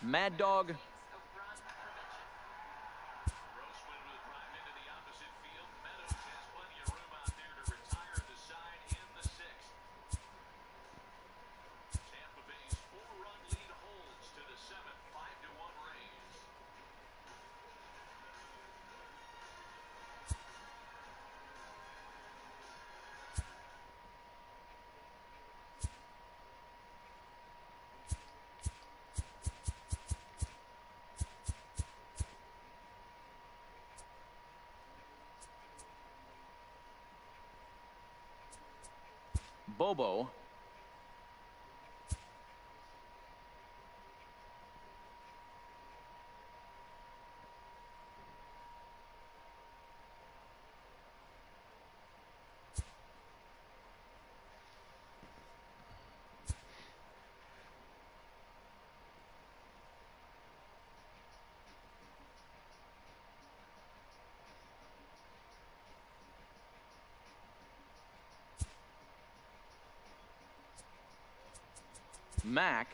Mad Dog. Bobo. Mac.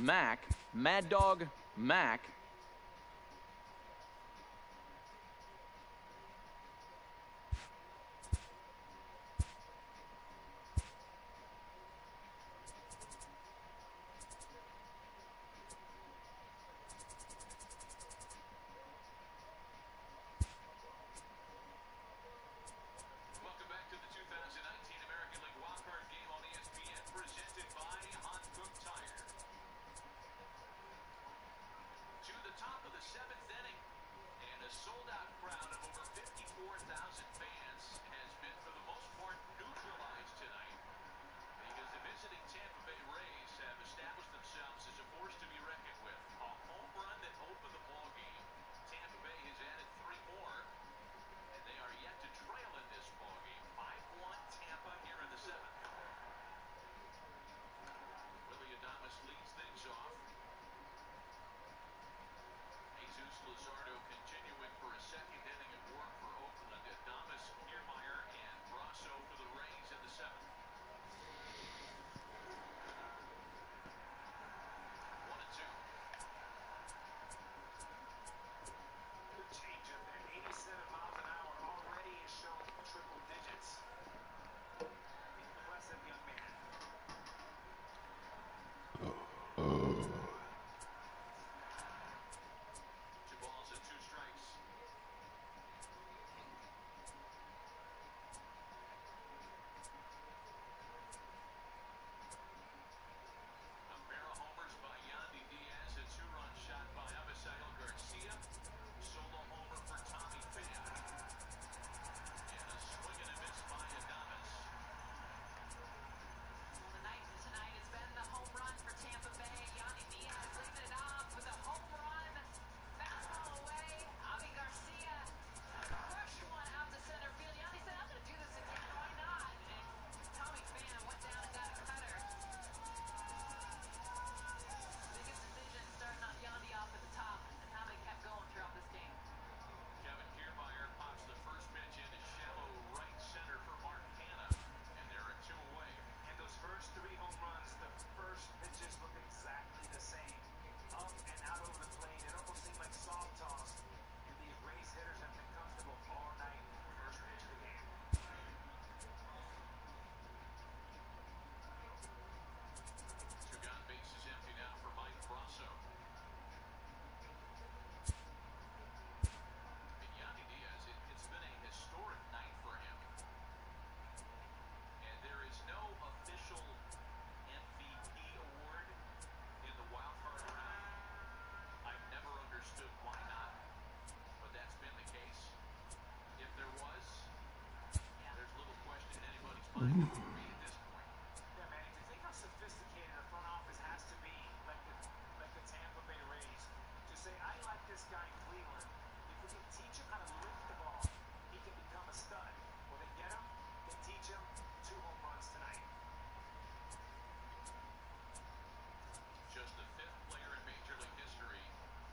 Mac. Mad Dog. Mac. Welcome back to the 2019 American League Wildcard Game on ESPN, presented by Hot Cook Tire. find him to be at this point. Yeah, man, if you think how sophisticated a front office has to be, like the Tampa Bay Rays, to say, I like this guy in Cleveland, if we can teach him how to lift the ball, he can become a stud. Will they get him? They teach him 2 home runs tonight. Just the 5th player in Major League history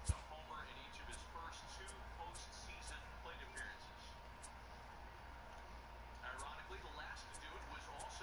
to homer in each of his first 2 postseason plate appearances. Ironically, the last to do it was also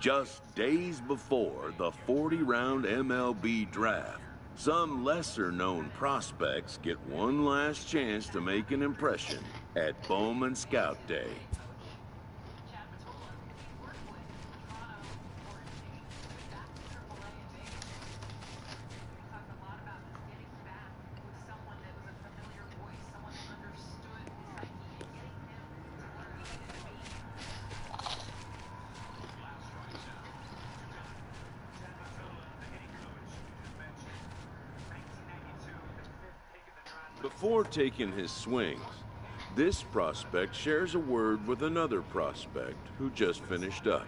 Just days before the 40-round MLB draft, some lesser-known prospects get one last chance to make an impression at Bowman Scout Day. Before taking his swings, this prospect shares a word with another prospect who just finished up.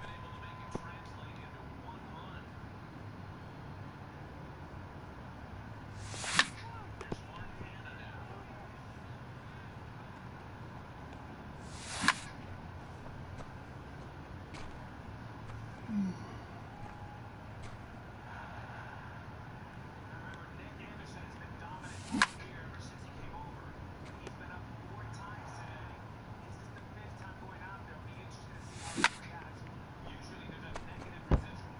been able to make it translate into one run. Here's Mark Hanna now. Remember, Nick Anderson has been dominant all year ever since he came over. He's been up 4 times today. This is the 5th time going out there. It'll be interesting to see how he reacts. Usually there's a negative residual.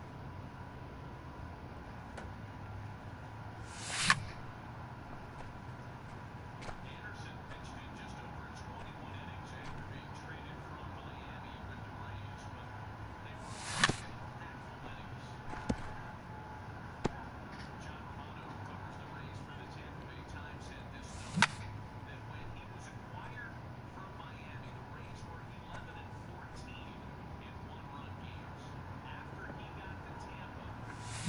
Anderson pitched in just over 21 innings after being traded from Miami with the Rays, but they were impactful innings. John Romano, who covers the Rays for the Tampa Bay Times, had this note that when he was acquired from Miami, the Rays were 11 and 14 in one-run games. After he got to Tampa,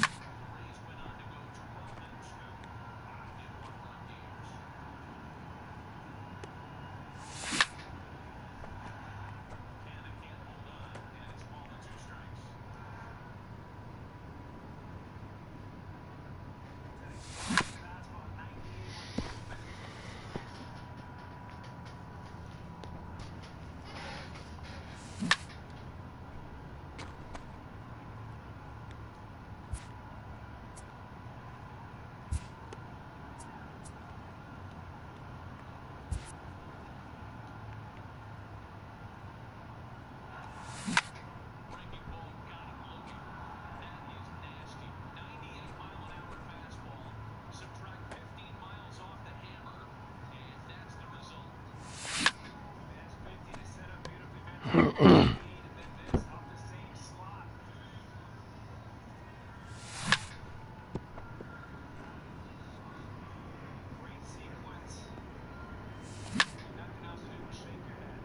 the Rays went on to go 12 and 2 in one-run games. Canada can't hold on, and it's ball and 2 strikes. Fastball, 98 with movement. Breaking ball got him looking. That is nasty. 98-mile-an-hour fastball. Subtract 15 miles off the hammer, and that's the result. That's 50 to set up beautifully, man. 98, and then this off the same slot. Great sequence. Nothing else to do but shake your head.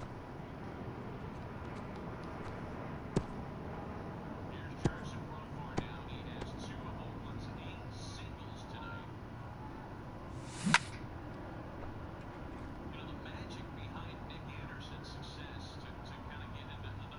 Here's Jefferson Profar now. He has 2 of Oakland's 8 singles tonight. You know, the magic behind Nick Anderson's success, to kind of get into the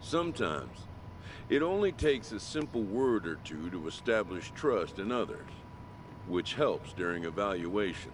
Sometimes, it only takes a simple word or two to establish trust in others, which helps during evaluations.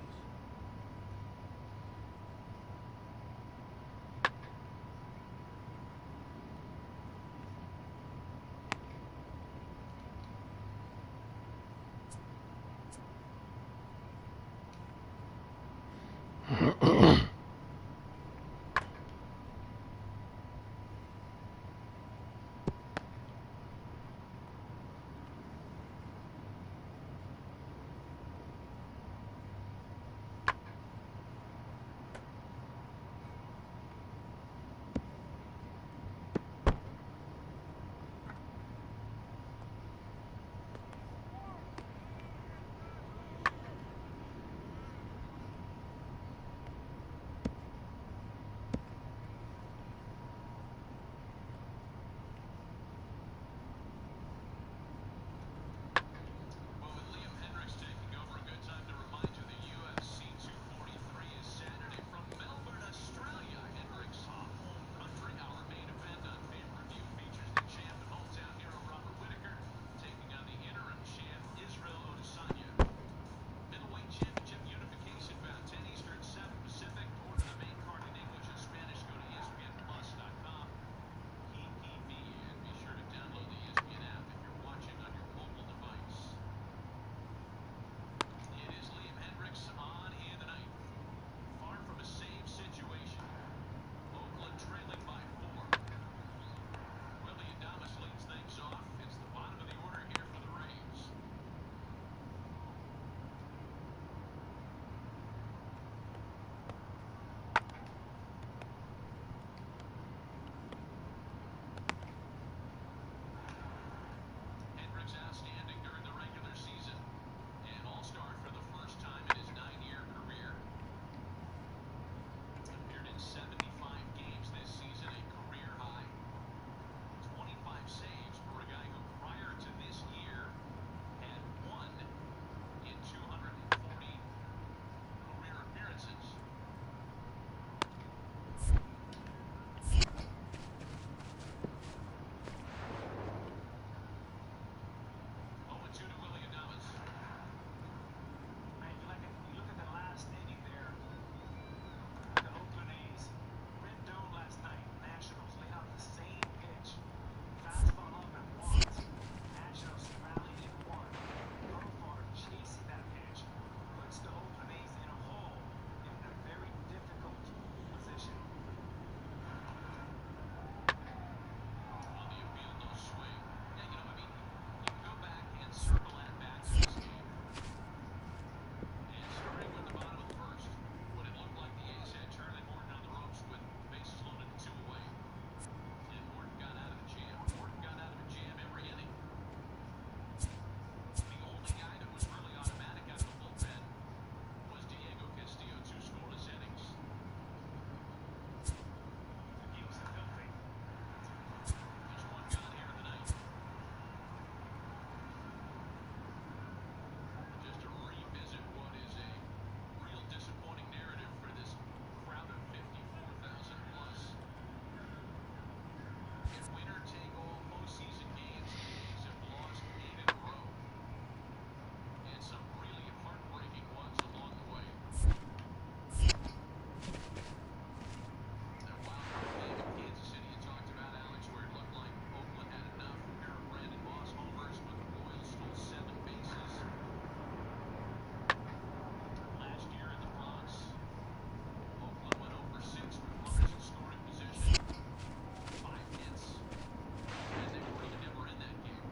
Well, with Liam Hendricks taking over, a good time to remind you the UFC 243 is Saturday from Melbourne, Australia. Hendricks' home country. Our main event on pay-per-view features the champ and hometown hero Robert Whittaker taking on the interim champ Israel Adesanya. Middleweight championship unification bout 10 Eastern, 7 Pacific. Order the main card in English and Spanish. Go to ESPNplus.com. PPV, and be sure to download the ESPN app if you're watching on your mobile device. It is Liam Hendricks on hand tonight. Far from a save situation. Oakland trailing by 4. Willie Adames leads things off. It's the bottom of the order here for the Rays. Hendricks outstanding during the regular season. An all-star for the first time in his 9-year career. Appeared in 75 games this season, a career high. 25 saves for a guy who prior to this year had 1 in 240 career appearances. 0-2 to Willie Adames. Man, you look at the last inning there. The Oakland A's, Rendon last night. Nationals laid out the same pitch. Fastball up and walked. Nationals rallied and won. Profar chasing that pitch puts the Oakland A's in a hole, in a very difficult position. On the appeal, no swing. Yeah, you can go back and circle at bats in this game. And starting with the bottom of the first, when it looked like the A's had Charlie Morton on the ropes with bases loaded and 2 away. And Morton got out of the jam. Morton got out of a jam every inning. The only guy that was really automatic out of the bullpen was Diego Castillo, 2 scoreless innings. He was filthy. Just 1 gone here in the ninth. Just to revisit what is a real disappointing narrative for this crowd of 54,000 plus. In winner-take-all postseason games, the A's have lost 8 in a row. And some really heartbreaking ones along the way. That wild card game in Kansas City you talked about, Alex, where it looked like Oakland had enough. A pair of Brandon Moss homers, but the Royals stole 7 bases. Last year in the Bronx, Oakland went over 6 with runners in scoring position. 5 hits. And they were really never in that game.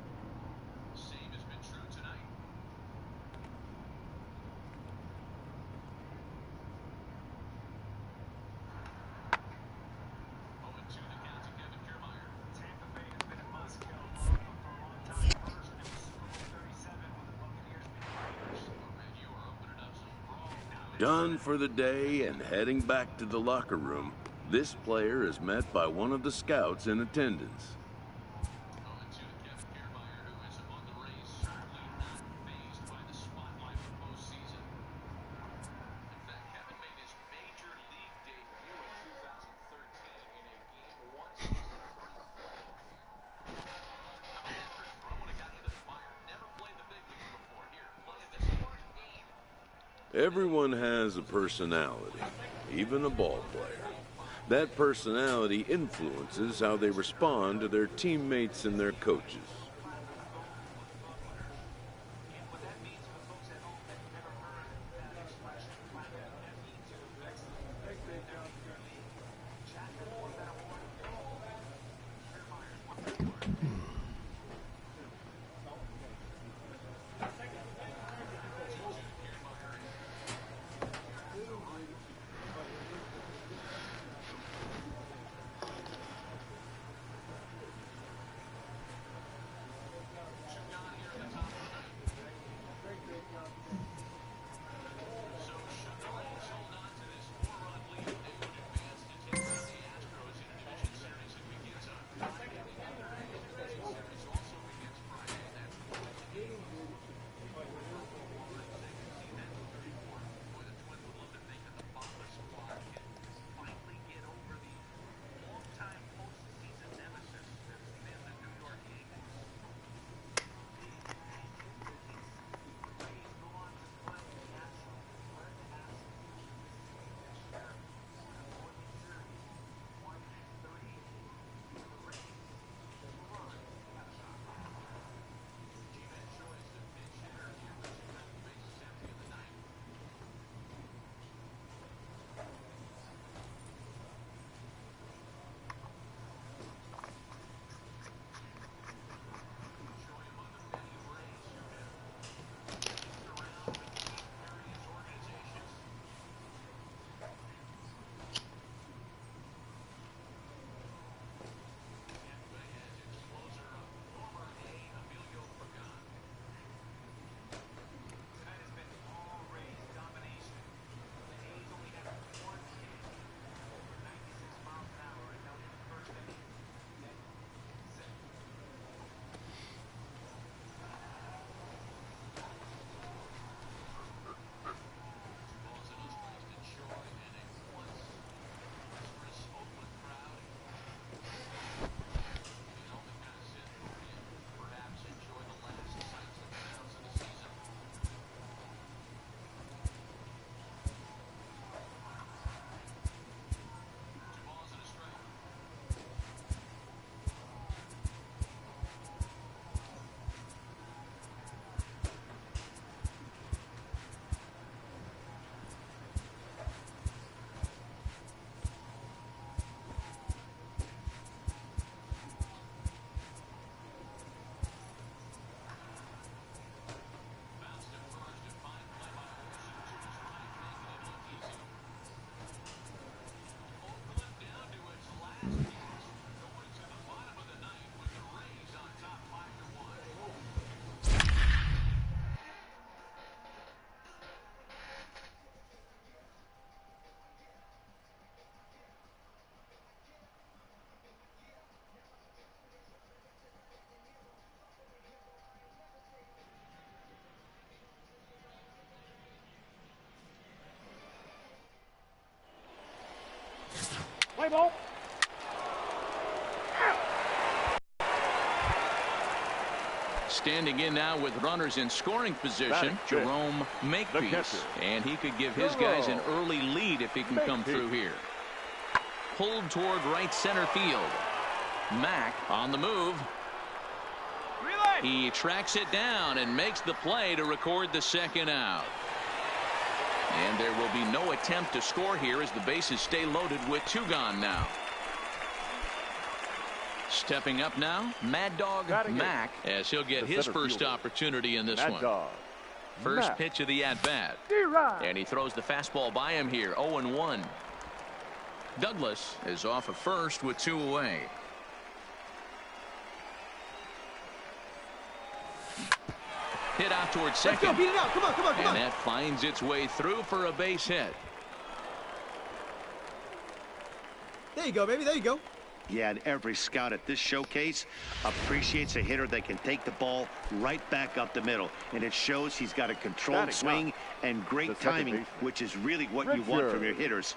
Same has been true tonight. 0-2 the count to Kevin Kiermaier. Tampa Bay has been a buzzkill for a long time. First, it was Super Bowl 37 when the Buccaneers beat the Raiders. And you are opening up some brawl. Done for the day and heading back to the locker room, this player is met by one of the scouts in attendance. 0-2 to Kevin Kiermaier, who is among the Rays, certainly not fazed by the spotlight of the postseason. In fact, Kevin made his major league debut in 2013 in a game 163. Everyone has a personality, even a ball player. That personality influences how they respond to their teammates and their coaches. Play ball. Standing in now with runners in scoring position, Jerome Makepeace. And he could give his guys an early lead if he can come through here. Pulled toward right center field. Mack on the move. He tracks it down and makes the play to record the second out. And there will be no attempt to score here as the bases stay loaded with two gone now. Stepping up now, Mad Dog Mack, as he'll get his first opportunity in this one. First pitch of the at-bat. And he throws the fastball by him here, 0-1. Douglas is off of first with two away. Hit out towards second. Let's go, beat it out. Come on, come on, come on. And that finds its way through for a base hit. There you go, baby. There you go. Yeah, and every scout at this showcase appreciates a hitter that can take the ball right back up the middle. And it shows he's got a controlled swing and great timing, which is really what you want from your hitters.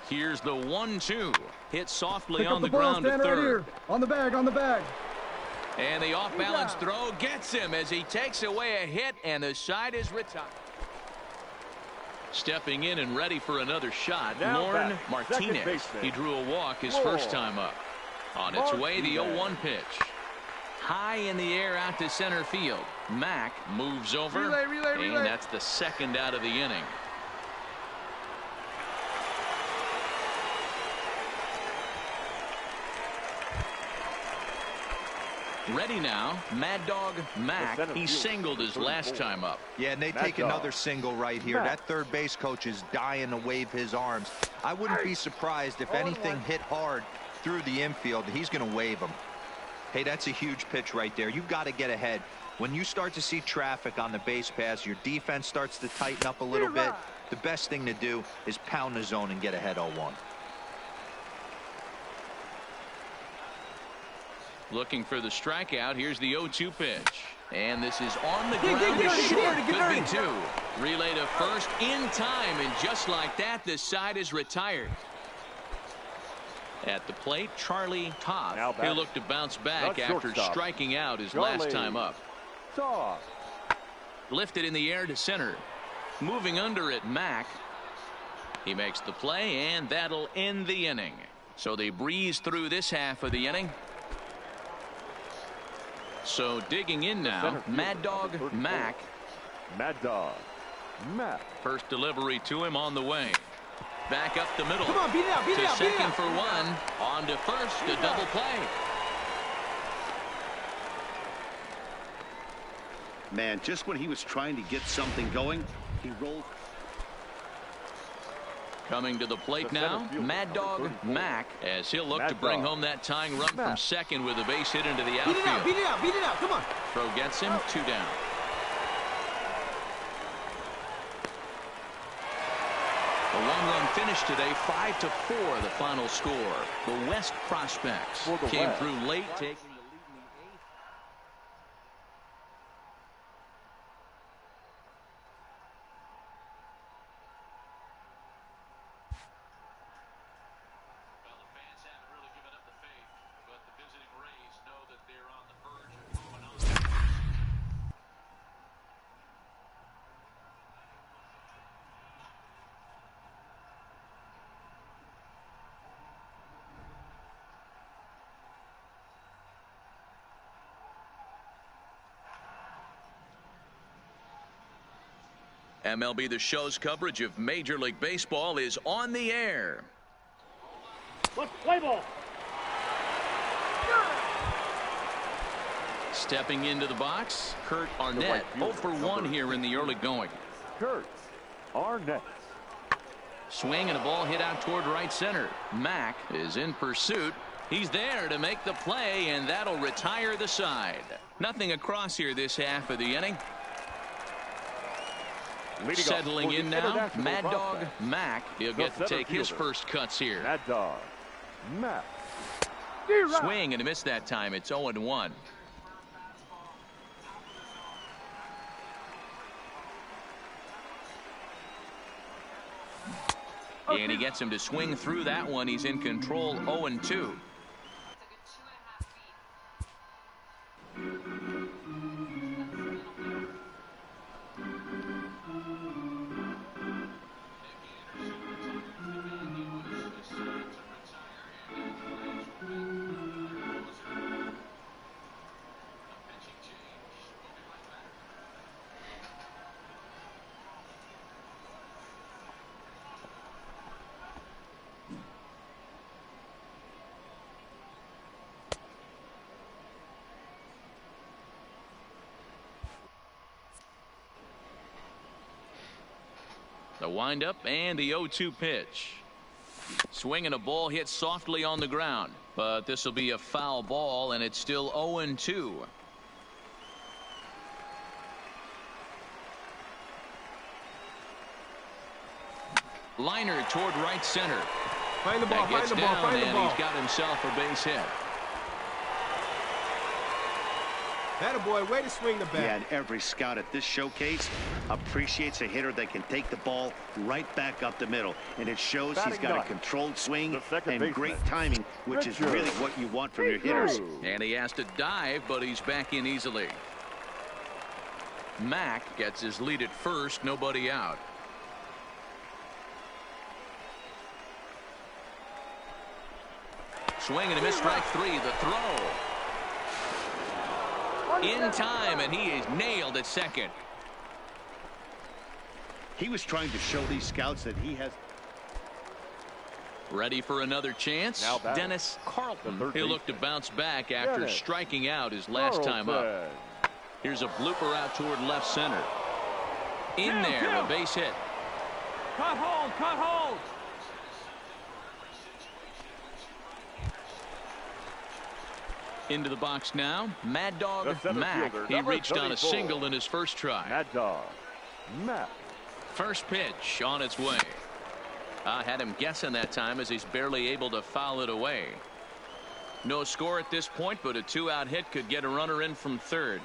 Here's the 1-2. Hit softly on the ground to third. Right here. On the bag, on the bag. And the off-balance throw gets him as he takes away a hit, and the side is retired. Stepping in and ready for another shot, Lorne Martinez. He drew a walk his first time up. On its way, the 0-1 pitch. High in the air out to center field. Mack moves over, and that's the second out of the inning. Ready now, Mad Dog Mack. He singled his last time up. Yeah, and they take another single right here. That third base coach is dying to wave his arms. I wouldn't be surprised if anything hit hard through the infield. He's going to wave them. Hey, that's a huge pitch right there. You've got to get ahead. When you start to see traffic on the base pass, your defense starts to tighten up a little bit. The best thing to do is pound the zone and get ahead 0-1. Looking for the strikeout. Here's the 0-2 pitch. And this is on the ground. Short. Could be two. Relay to first in time. And just like that, this side is retired. At the plate, Charlie Toth. He looked to bounce back after striking out his last time up. Lifted in the air to center. Moving under it, Mack. He makes the play, and that'll end the inning. So they breeze through this half of the inning. So digging in now, Mad Dog Mack. Mad Dog Mack. First delivery to him on the way. Back up the middle. Come on, beat it out, beat it out, to beat it second out. for one. On to first, a double play. Man, just when he was trying to get something going, he rolled. Coming to the plate now, Mad Dog Mack, as he'll look to bring home that tying run from second with a base hit into the outfield. Beat it out, beat it out, beat it out. Come on. Throw gets him, 2 down. A one-run finish today, 5-4, the final score. The West Prospects came through late, taking the lead in the 8th. Well, the fans haven't really given up the faith, but the visiting Rays know that they're on the verge of moving on. MLB The Show's coverage of Major League Baseball is on the air. Let's play ball. Stepping into the box, Kurt Arnett. 0 for 1 here in the early going. Kurt Arnett. Swing and a ball hit out toward right center. Mack is in pursuit. He's there to make the play, and that'll retire the side. Nothing across here this half of the inning. Settling in now, Mad Dog Mack. He'll get to take his first cuts here. Mad Dog Mack. Swing and a miss that time. It's 0-1. And he gets him to swing through that one. He's in control, 0-2. The windup and the 0-2 pitch. Swing and a ball hit softly on the ground, but this will be a foul ball, and it's still 0-2. Liner toward right center. Find the ball, That gets find the ball, down, find the and ball. he's got himself a base hit. Attaboy, way to swing the bat. Yeah, and every scout at this showcase appreciates a hitter that can take the ball right back up the middle. And it shows he's got a controlled swing and great timing, which is really what you want from your hitters. And he has to dive, but he's back in easily. Mack gets his lead at first, nobody out. Swing and a miss, strike three. The throw. In time, and he is nailed at second. He was trying to show these scouts that he has. Ready for another chance? Dennis Carlton. He'll look to bounce back after striking out his last time up. Here's a blooper out toward left center. In there, a base hit. Cut hold, cut hold. Into the box now, Mad Dog Mack. He reached on a single in his first try. Mad Dog Mack. First pitch on its way. I had him guessing that time as he's barely able to foul it away. No score at this point, but a two-out hit could get a runner in from third.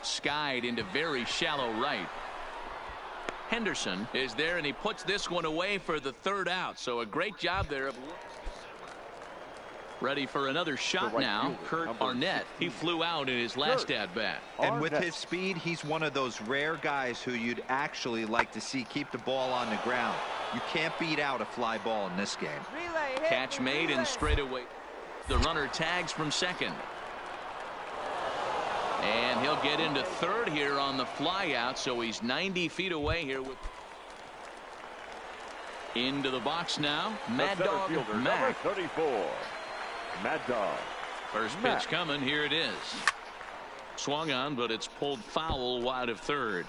Skied into very shallow right. Henderson is there, and he puts this one away for the third out. So a great job there. Ready for another shot now. Kurt Arnett. He flew out in his last at-bat. And with his speed, he's one of those rare guys who you'd actually like to see keep the ball on the ground. You can't beat out a fly ball in this game. Catch made and straight away. The runner tags from second. And he'll get into third here on the fly out, so he's 90 feet away here. Into the box now. Mad Dog Mack. 34. Mad Dog. First pitch coming. Here it is. Swung on, but it's pulled foul wide of third.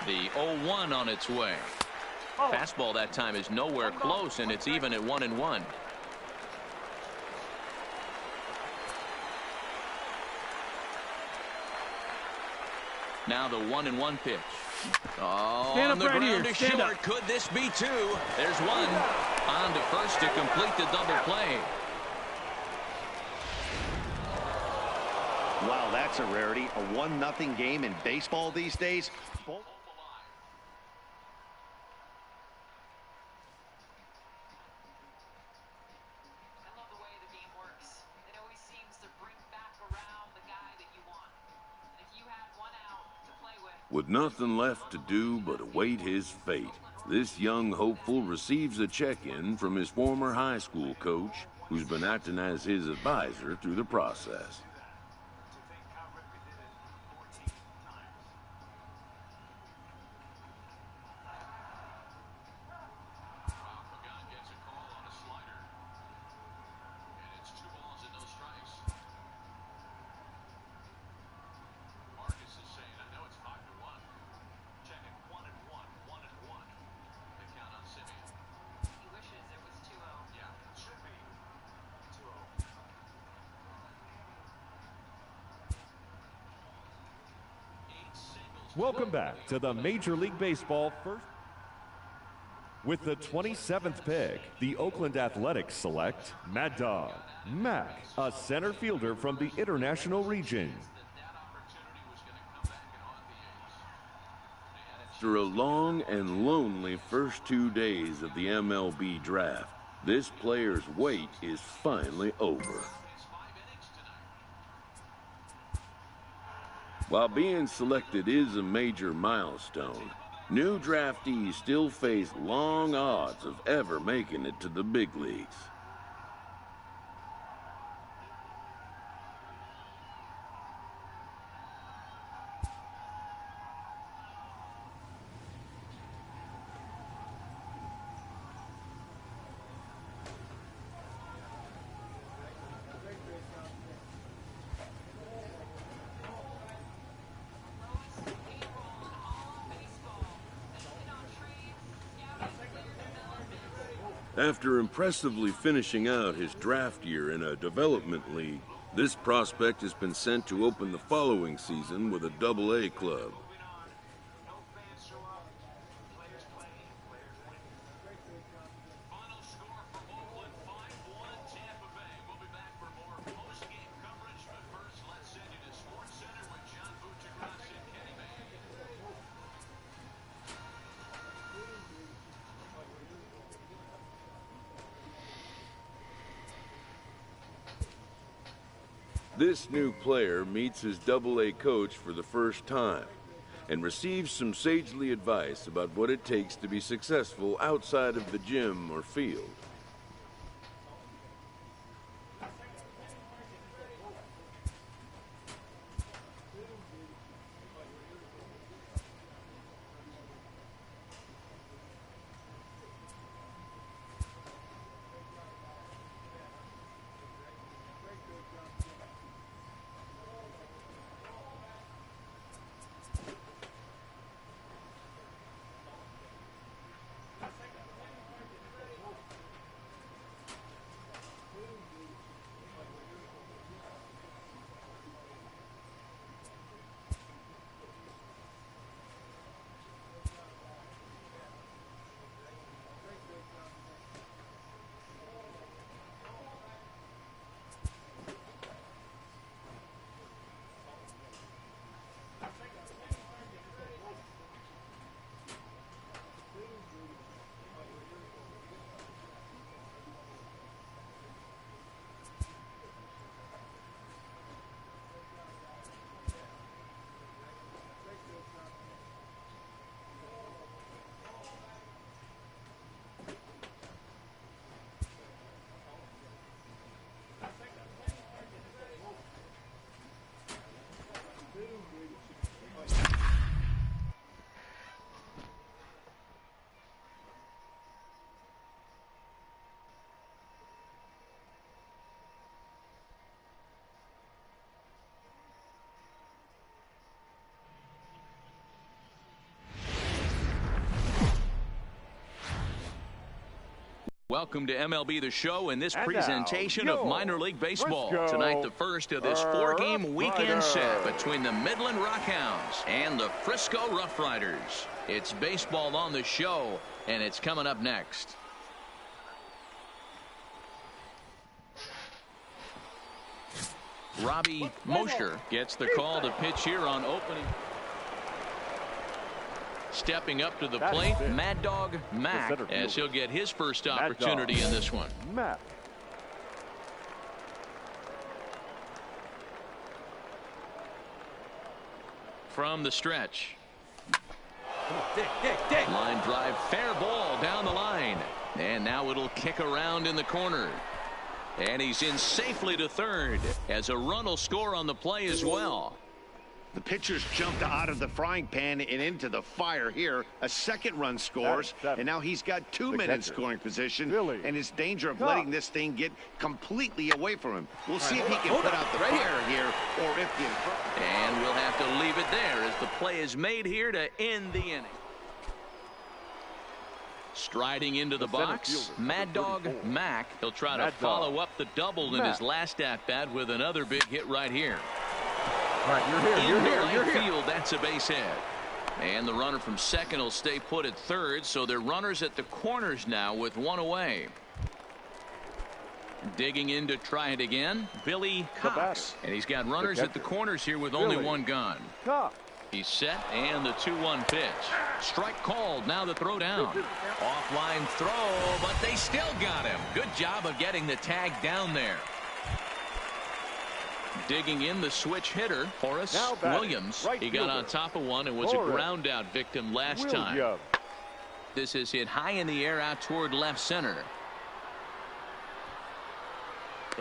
The 0-1 on its way. Fastball that time is nowhere close, and it's even at 1-1. Now the 1-1 pitch. Oh, on the ground to short. Could this be two? There's one. On to first to complete the double play. Wow, that's a rarity. A 1-0 game in baseball these days. With nothing left to do but await his fate, this young hopeful receives a check-in from his former high school coach, who's been acting as his advisor through the process. Welcome back to the Major League Baseball first. With the 27th pick, the Oakland Athletics select Mad Dog Mack, a center fielder from the International region. After a long and lonely first 2 days of the MLB draft, this player's wait is finally over. While being selected is a major milestone, new draftees still face long odds of ever making it to the big leagues. After impressively finishing out his draft year in a development league, this prospect has been sent to open the following season with a Double-A club. This new player meets his Double-A coach for the first time and receives some sagely advice about what it takes to be successful outside of the gym or field. Welcome to MLB The Show and this presentation of minor league baseball. Tonight, the first of this four-game weekend set between the Midland Rockhounds and the Frisco Rough Riders. It's baseball on the show, and it's coming up next. Robbie Mosher gets the call to pitch here on opening. Stepping up to the plate, Mad Dog Mack, as he'll get his first opportunity in this one. Mack. From the stretch. Dick. Line drive, fair ball down the line. And now it'll kick around in the corner. And he's in safely to third, as a run will score on the play as well. The pitcher's jumped out of the frying pan and into the fire here. A second run scores, and now he's got 2 men in scoring position, and his danger of letting this thing get completely away from him. We'll see if he can put out the fire here, or if the... And we'll have to leave it there as the play is made here to end the inning. Striding into the box, Mad Dog Mack. He'll try to follow up the double in his last at-bat with another big hit right here. All right, you're here. Field, that's a base hit. And the runner from second will stay put at third, so they're runners at the corners now with one away. Digging in to try it again, Billy Cox. And he's got runners at the corners here with only one gun. He's set, and the 2-1 pitch. Strike called, now the throw down. Offline throw, but they still got him. Good job of getting the tag down there. Digging in the switch hitter, Horace Williams. He got on top of one and was a ground out victim last time. This is hit high in the air out toward left center.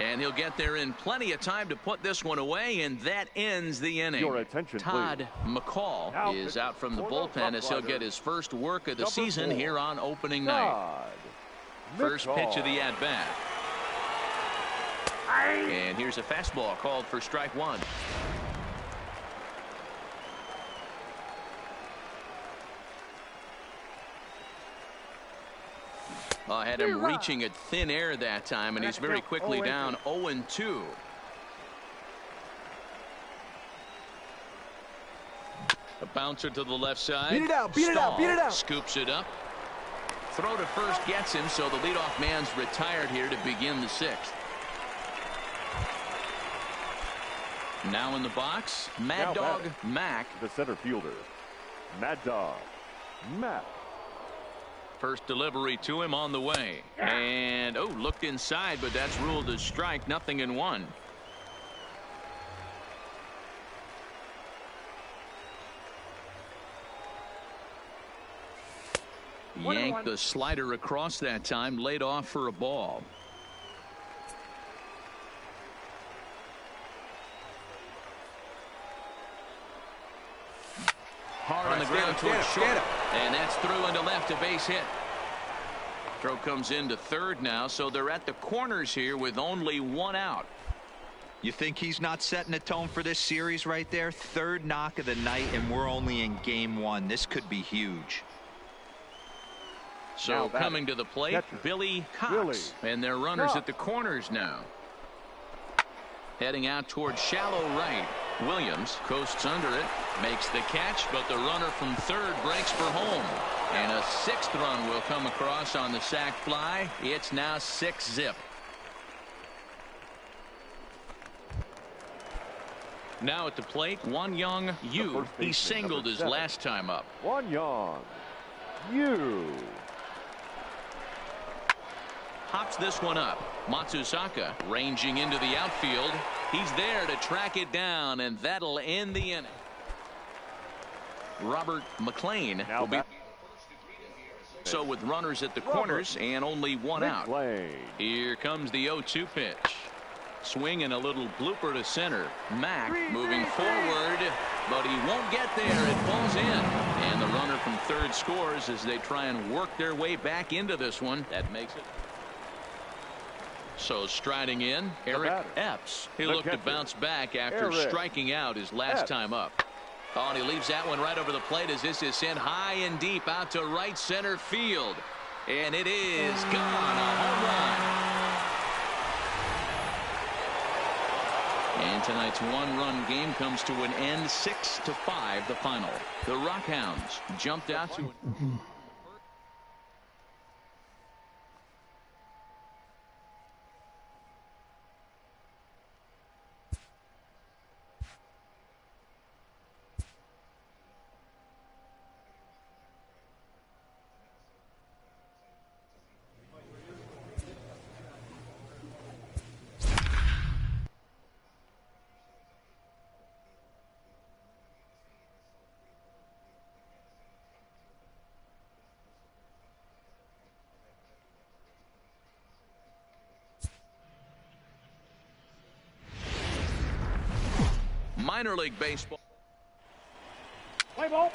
And he'll get there in plenty of time to put this one away, and that ends the inning. Your attention, Todd McCall is out from the bullpen as he'll get his first work of the season here on opening night. First pitch of the at-bat. And here's a fastball called for strike one. Had him reaching at thin air that time, and he's very quickly down 0-2. A bouncer to the left side. Beat it out. Scoops it up. Throw to first gets him, so the leadoff man's retired here to begin the sixth. Now in the box, Mad Dog Mack. The center fielder, Mad Dog Mack. First delivery to him on the way. And, looked inside, but that's ruled as strike, 0-1. Yanked the slider across that time, laid off for a ball. Hard on the ground towards short. And that's through into left, a base hit. Throw comes into third now, so they're at the corners here with only one out. You think he's not setting a tone for this series right there? Third knock of the night, and we're only in game one. This could be huge. So coming to the plate, Billy Cox. And their runners at the corners now. Heading out towards shallow right. Williams coasts under it, makes the catch, but the runner from third breaks for home. And a sixth run will come across on the sac fly. It's now 6-zip. Now at the plate, Won-Young Yu. He singled his last time up. Won-Young Yu. Hops this one up. Matsusaka ranging into the outfield. He's there to track it down, and that'll end the inning. Robert McLean will be. So with runners at the corners and only one out. Here comes the 0-2 pitch. Swing and a little blooper to center. Mack moving forward, but he won't get there. It falls in. And the runner from third scores as they try and work their way back into this one. That makes it. So striding in, Eric Epps. He looked to bounce back after striking out his last time up. Oh, and he leaves that one right over the plate as this is sent high and deep out to right center field. And it is gone. A home run. And tonight's one-run game comes to an end, 6-5 the final. The Rockhounds jumped out to minor league baseball. Play ball.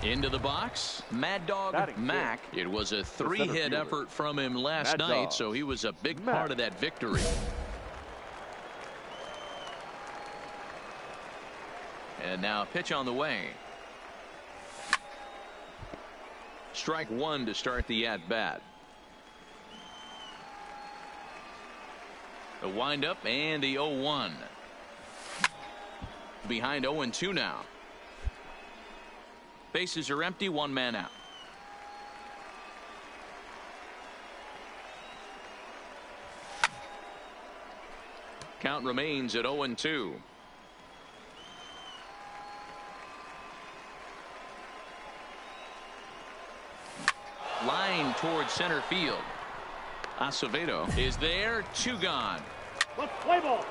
Into the box, Mad Dog Mack. It was a three-hit effort from him last night, so he was a big part of that victory. And now a pitch on the way. Strike one to start the at-bat. The windup and the 0-1. Behind 0-2 now. Bases are empty, one man out. Count remains at 0-2. Line towards center field. Acevedo is there, two gone. Let's play ball.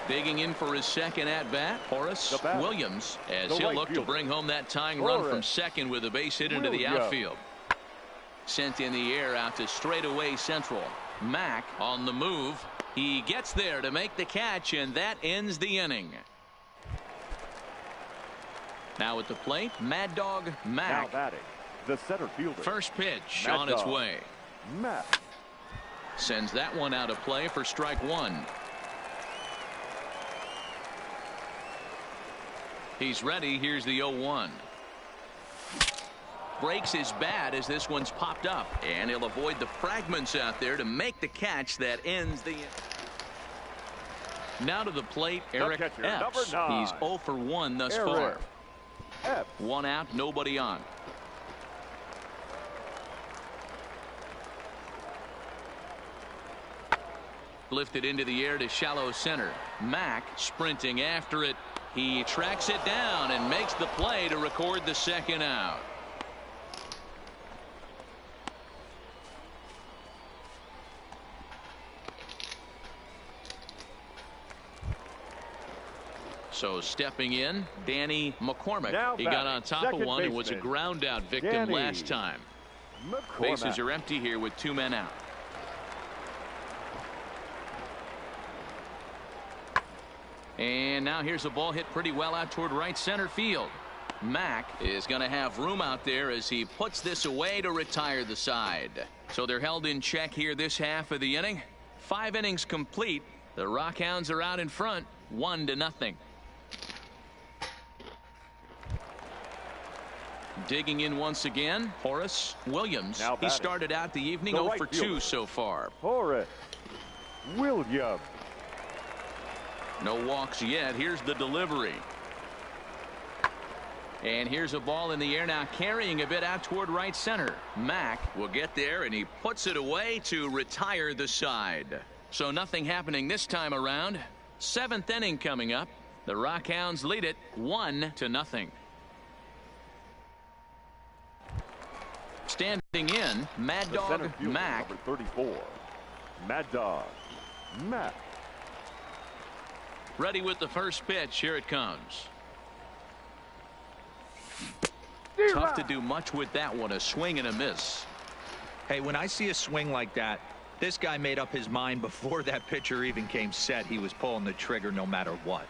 Digging in for his second at-bat, Horace Williams, as he'll look to bring home that tying run from second with a base hit into the outfield. Sent in the air out to straightaway central. Mack on the move. He gets there to make the catch, and that ends the inning. Now at the plate, Mad Dog Mack. Now batting, the center fielder. First pitch on its way. Mack sends that one out of play for strike one. He's ready. Here's the 0-1. Breaks his bat as this one's popped up, and he'll avoid the fragments out there to make the catch that ends the inning. Now to the plate, Eric Epps. He's 0 for 1 thus far. One out, nobody on. Lifted into the air to shallow center. Mack sprinting after it. He tracks it down and makes the play to record the second out. So stepping in, Danny McCormick. Now He got on top of second one and was a baseman, ground out victim Danny last time. Bases are empty here with 2 men out. And now here's a ball hit pretty well out toward right center field. Mack is going to have room out there as he puts this away to retire the side. So they're held in check here this half of the inning. 5 innings complete. The Rockhounds are out in front, 1-0. Digging in once again, Horace Williams. He started out the evening 0 for 2 so far. Horace Williams. No walks yet. Here's the delivery. And here's a ball in the air now, carrying a bit out toward right center. Mack will get there, and he puts it away to retire the side. So nothing happening this time around. 7th inning coming up. The Rockhounds lead it 1-0. Standing in, Mad Dog Mack. Number 34, Mad Dog Mack. Ready with the first pitch. Here it comes. Tough to do much with that one. A swing and a miss. Hey, when I see a swing like that, this guy made up his mind before that pitcher even came set. He was pulling the trigger no matter what.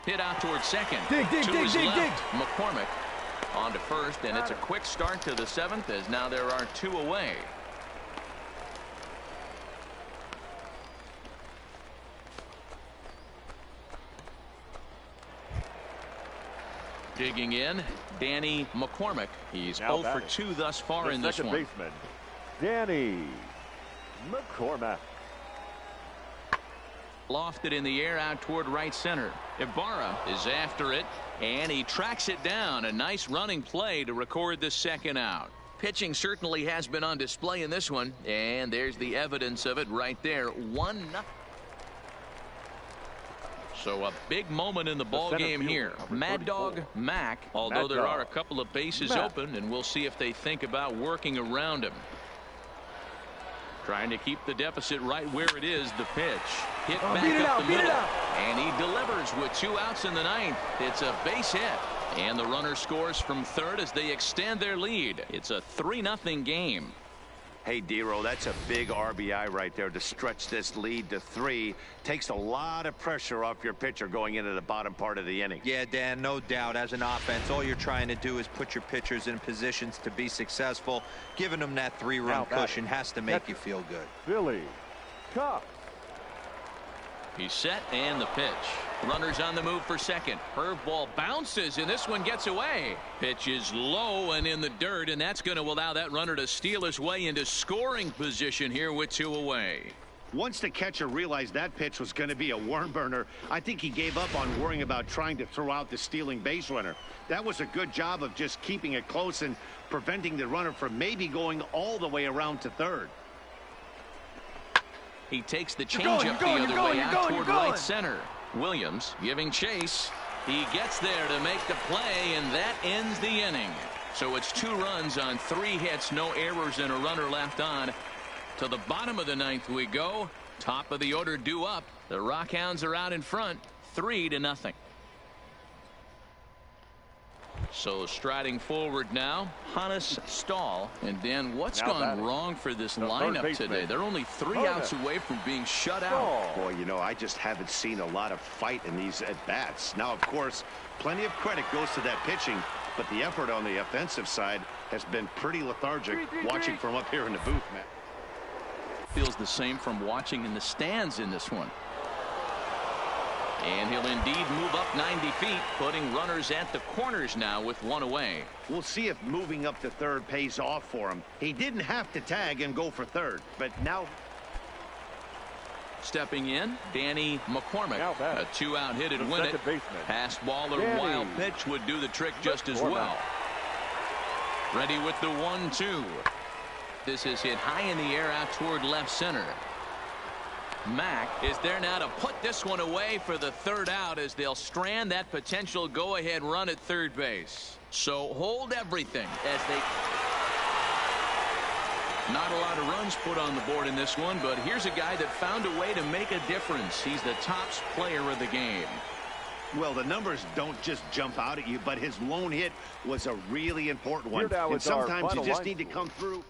Hit out towards second. Dig. McCormick on to first, and it's a quick start to the 7th as now there are 2 away. Digging in, Danny McCormick. He's 0 for 2 thus far in this one. Second baseman, Danny McCormick. Lofted in the air out toward right center. Ibarra is after it, and he tracks it down. A nice running play to record the second out. Pitching certainly has been on display in this one, and there's the evidence of it right there. 1-0. So a big moment in the ball game here. Mad Dog Mack, although there are a couple of bases open, and we'll see if they think about working around him. Trying to keep the deficit right where it is. The pitch hit back up the middle, and he delivers with 2 outs in the 9th. It's a base hit, and the runner scores from third as they extend their lead. It's a 3-0 game. Hey, D-Roll, that's a big RBI right there to stretch this lead to 3. Takes a lot of pressure off your pitcher going into the bottom part of the inning. Yeah, Dan, no doubt. As an offense, all you're trying to do is put your pitchers in positions to be successful. Giving them that 3-run cushion has to make you feel good. Billy Cox. He's set, and the pitch. Runners on the move for second. Curveball bounces, and this one gets away. Pitch is low and in the dirt, and that's going to allow that runner to steal his way into scoring position here with 2 away. Once the catcher realized that pitch was going to be a worm burner, I think he gave up on worrying about trying to throw out the stealing base runner. That was a good job of just keeping it close and preventing the runner from maybe going all the way around to third. He takes the changeup the other way out toward right center. Williams giving chase. He gets there to make the play, and that ends the inning. So it's 2 runs on 3 hits, no errors, and a runner left on. To the bottom of the 9th we go. Top of the order due up. The Rockhounds are out in front, 3-0. So striding forward now, Hannes Stahl. And Dan, what's gone wrong for this lineup today? They're only 3 outs away from being shut out. Boy, you know, I just haven't seen a lot of fight in these at-bats. Now, of course, plenty of credit goes to that pitching, but the effort on the offensive side has been pretty lethargic watching from up here in the booth, man. Feels the same from watching in the stands in this one. And he'll indeed move up 90 feet, putting runners at the corners now with 1 away. We'll see if moving up to third pays off for him. He didn't have to tag and go for third, but now... Stepping in, Danny McCormick. A 2-out hit and win it. Pass ball or wild pitch would do the trick just as well. Ready with the 1-2. This is hit high in the air out toward left center. Mack is there now to put this one away for the 3rd out as they'll strand that potential go-ahead run at third base. So hold everything as they... Not a lot of runs put on the board in this one, but here's a guy that found a way to make a difference. He's the top player of the game. Well, the numbers don't just jump out at you, but his lone hit was a really important one. And sometimes you just need to come through.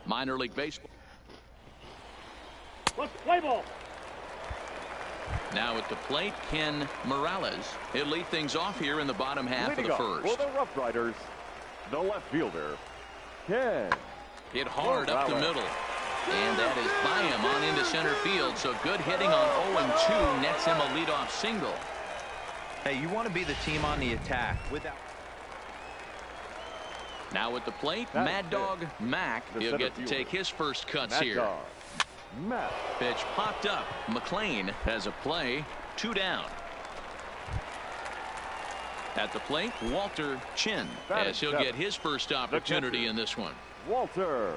Minor League Baseball. Let's play ball. Now at the plate, Ken Morales. He'll lead things off here in the bottom half of the first. For the Rough Riders, the left fielder, Ken. Hit hard up the middle. And that is by him on into center field. So good hitting on 0-2 nets him a leadoff single. Hey, you want to be the team on the attack. Now at the plate, Mad Dog Mack. He'll get to take his first cuts here. Pitch popped up. McLean has a play. 2 down. At the plate, Walter Chin, as he'll get his first opportunity in this one. Walter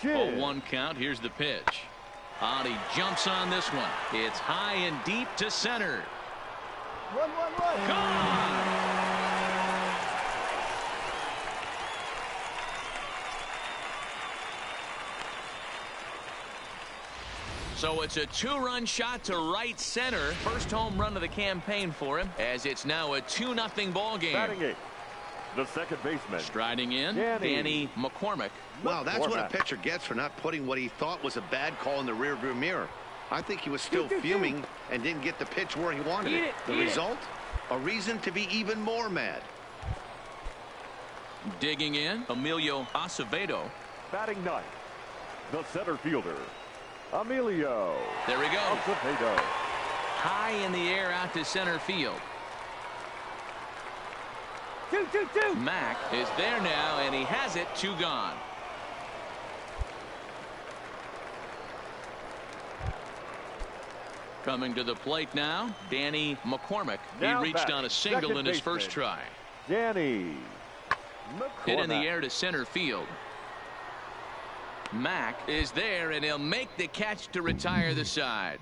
Chin. 0-1 count. Here's the pitch. He jumps on this one. It's high and deep to center. Run. Gone! So it's a 2-run shot to right center. First home run of the campaign for him, as it's now a 2-0 ball game. Batting eighth, the second baseman. Striding in, Danny McCormick. Well, that's what a pitcher gets for not putting what he thought was a bad call in the rearview mirror. I think he was still fuming and didn't get the pitch where he wanted it. The result? A reason to be even more mad. Digging in, Emilio Acevedo. Batting ninth, the center fielder, Emilio. There we go. Acevedo. High in the air out to center field. 2-2-2. Mack is there now, and he has it. 2 gone. Coming to the plate now, Danny McCormick. Now he reached on a single in his first try. Danny McCormick. Hit in the air to center field. Mack is there, and he'll make the catch to retire the side.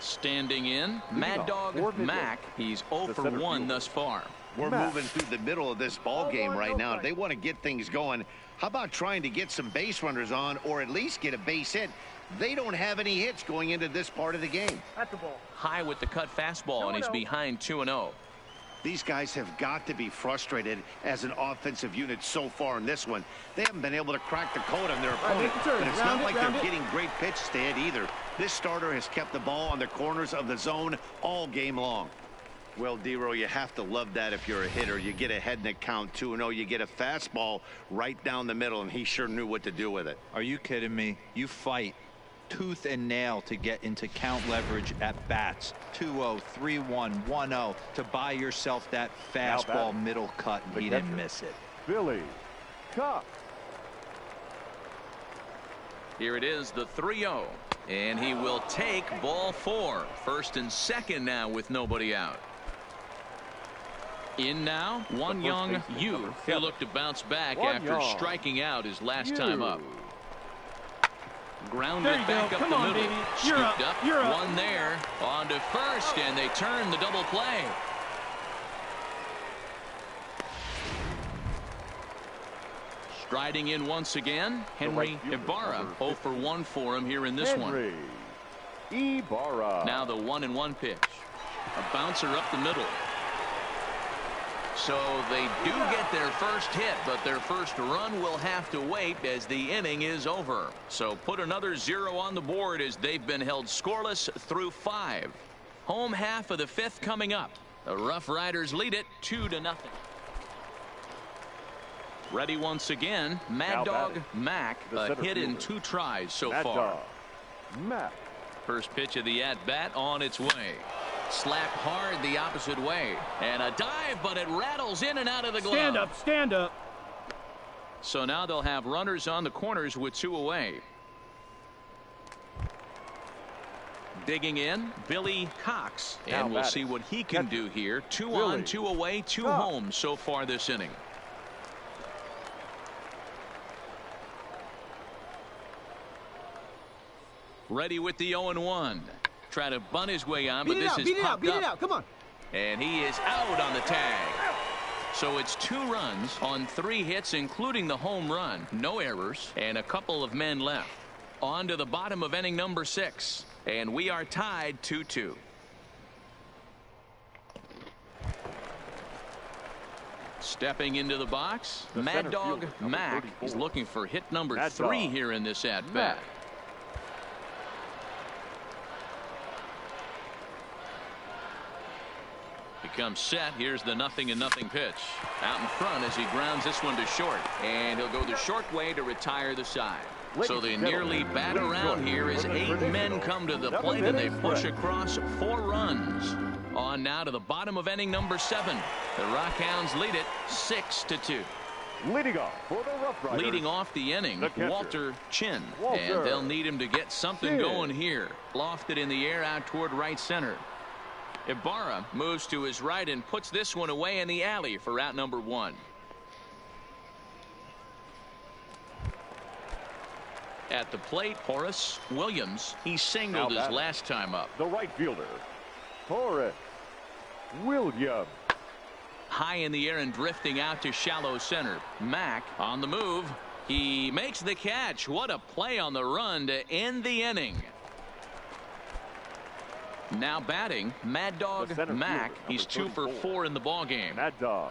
Standing in, Mad Dog Mack. He's 0 for 1 thus far. We're moving through the middle of this ball game right now. They want to get things going. How about trying to get some base runners on, or at least get a base hit? They don't have any hits going into this part of the game. That's the ball. High with the cut fastball, and he's behind 2-0. These guys have got to be frustrated as an offensive unit so far in this one. They haven't been able to crack the code on their opponent, but it's not like they're getting great pitches to hit either. This starter has kept the ball on the corners of the zone all game long. Well, D-Row, you have to love that if you're a hitter. You get ahead in the count 2-0. You get a fastball right down the middle, and he sure knew what to do with it. Are you kidding me? You fight tooth and nail to get into count leverage at bats. 2-0, 3-1, 1-0 to buy yourself that fastball middle cut, and he didn't miss it. Billy Cox. Here it is, the 3-0, and he will take ball 4. First and second now with nobody out. In now, Won Young Yu. He'll look to bounce back after striking out his last time up. Grounded back up the middle. Scooped up. One there. On to first, and they turn the double play. Striding in once again, Henry Ibarra. 0 for 1 for him here in this one. Ibarra. Now the 1-1 pitch. A bouncer up the middle. So they do get their first hit, but their first run will have to wait as the inning is over. So put another 0 on the board as they've been held scoreless through 5. Home half of the 5th coming up. The Rough Riders lead it 2-0. Ready once again, Mad Dog Mac. A hit in 2 tries so far. Mac. First pitch of the at-bat on its way. Slapped hard the opposite way. And a dive, but it rattles in and out of the glove. Stand up, stand up. So now they'll have runners on the corners with 2 away. Digging in, Billy Cox. And we'll see what he can do here. 2 on, 2 away, 2 home so far this inning. Ready with the 0-1. Try to bunt his way on, but this is popped up. Beat it out, come on. And he is out on the tag. So it's 2 runs on 3 hits, including the home run. No errors, and a couple of men left. On to the bottom of inning number 6. And we are tied 2-2. Stepping into the box, Mad Dog Mac is looking for hit number 3 here in this at-bat. Comes set. Here's the 0-0 pitch. Out in front as he grounds this one to short. And he'll go the short way to retire the side. So they nearly bat around here as 8 men come to the plate and they push across 4 runs. On now to the bottom of inning number 7. The Rockhounds lead it 6-2. Leading off for the Rough Riders. Leading off the inning, Walter Chin. And they'll need him to get something going here. Lofted in the air out toward right center. Ibarra moves to his right and puts this one away in the alley for out number 1. At the plate, Horace Williams. He singled his last time up. The right fielder, Horace Williams. High in the air and drifting out to shallow center. Mac on the move. He makes the catch. What a play on the run to end the inning. Now batting, Mad Dog Mac. He's 2 for 4 in the ball game. Mad Dog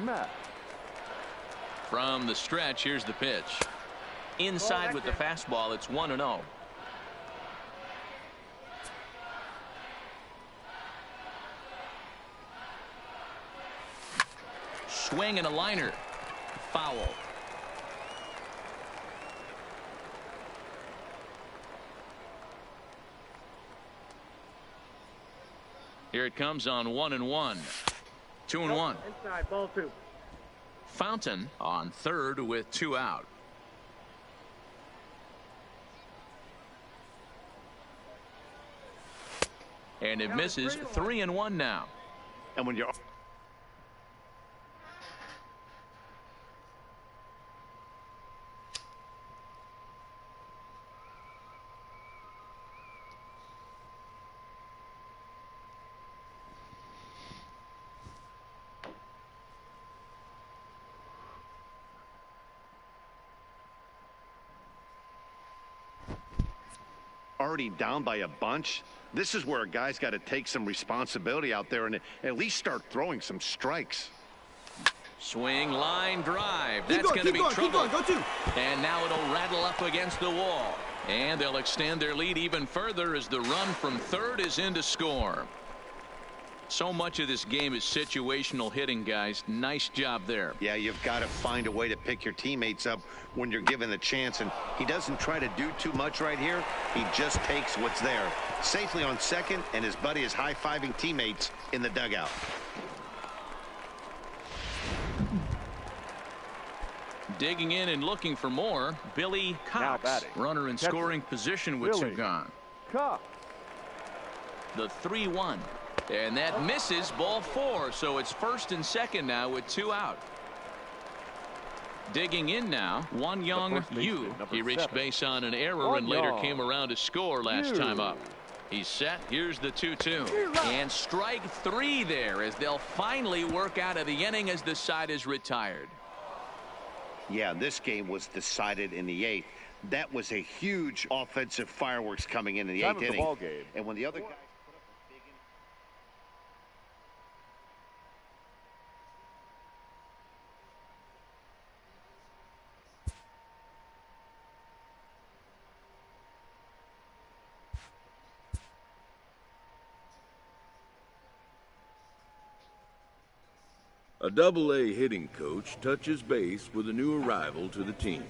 Mac. From the stretch, here's the pitch. Inside with the fastball, it's 1-0. Swing and a liner. Foul. Here it comes on 1-1. 2-1. Inside, ball 2. Fountain on third with 2 out. And it misses. 3-1 now. And when you're already down by a bunch. This is where a guy's got to take some responsibility out there and at least start throwing some strikes. Swing, line, drive. That's going to be trouble. And now it'll rattle up against the wall. And they'll extend their lead even further as the run from third is in to score. So much of this game is situational hitting, guys. Nice job there. Yeah, you've got to find a way to pick your teammates up when you're given the chance. And he doesn't try to do too much right here. He just takes what's there. Safely on second, and his buddy is high-fiving teammates in the dugout. Digging in and looking for more, Billy Cox. Runner in scoring position with two gone. The 3-1. And that misses, ball 4. So it's first and second now with 2 out. Digging in now, Won Young Yu. He reached base on an error and later came around to score last time up. He's set. Here's the 2-2. And strike 3 there as they'll finally work out of the inning as the side is retired. Yeah, this game was decided in the 8th. That was a huge offensive fireworks coming in the 8th inning. And when the other guys put up a big A Double-A hitting coach touches base with a new arrival to the team.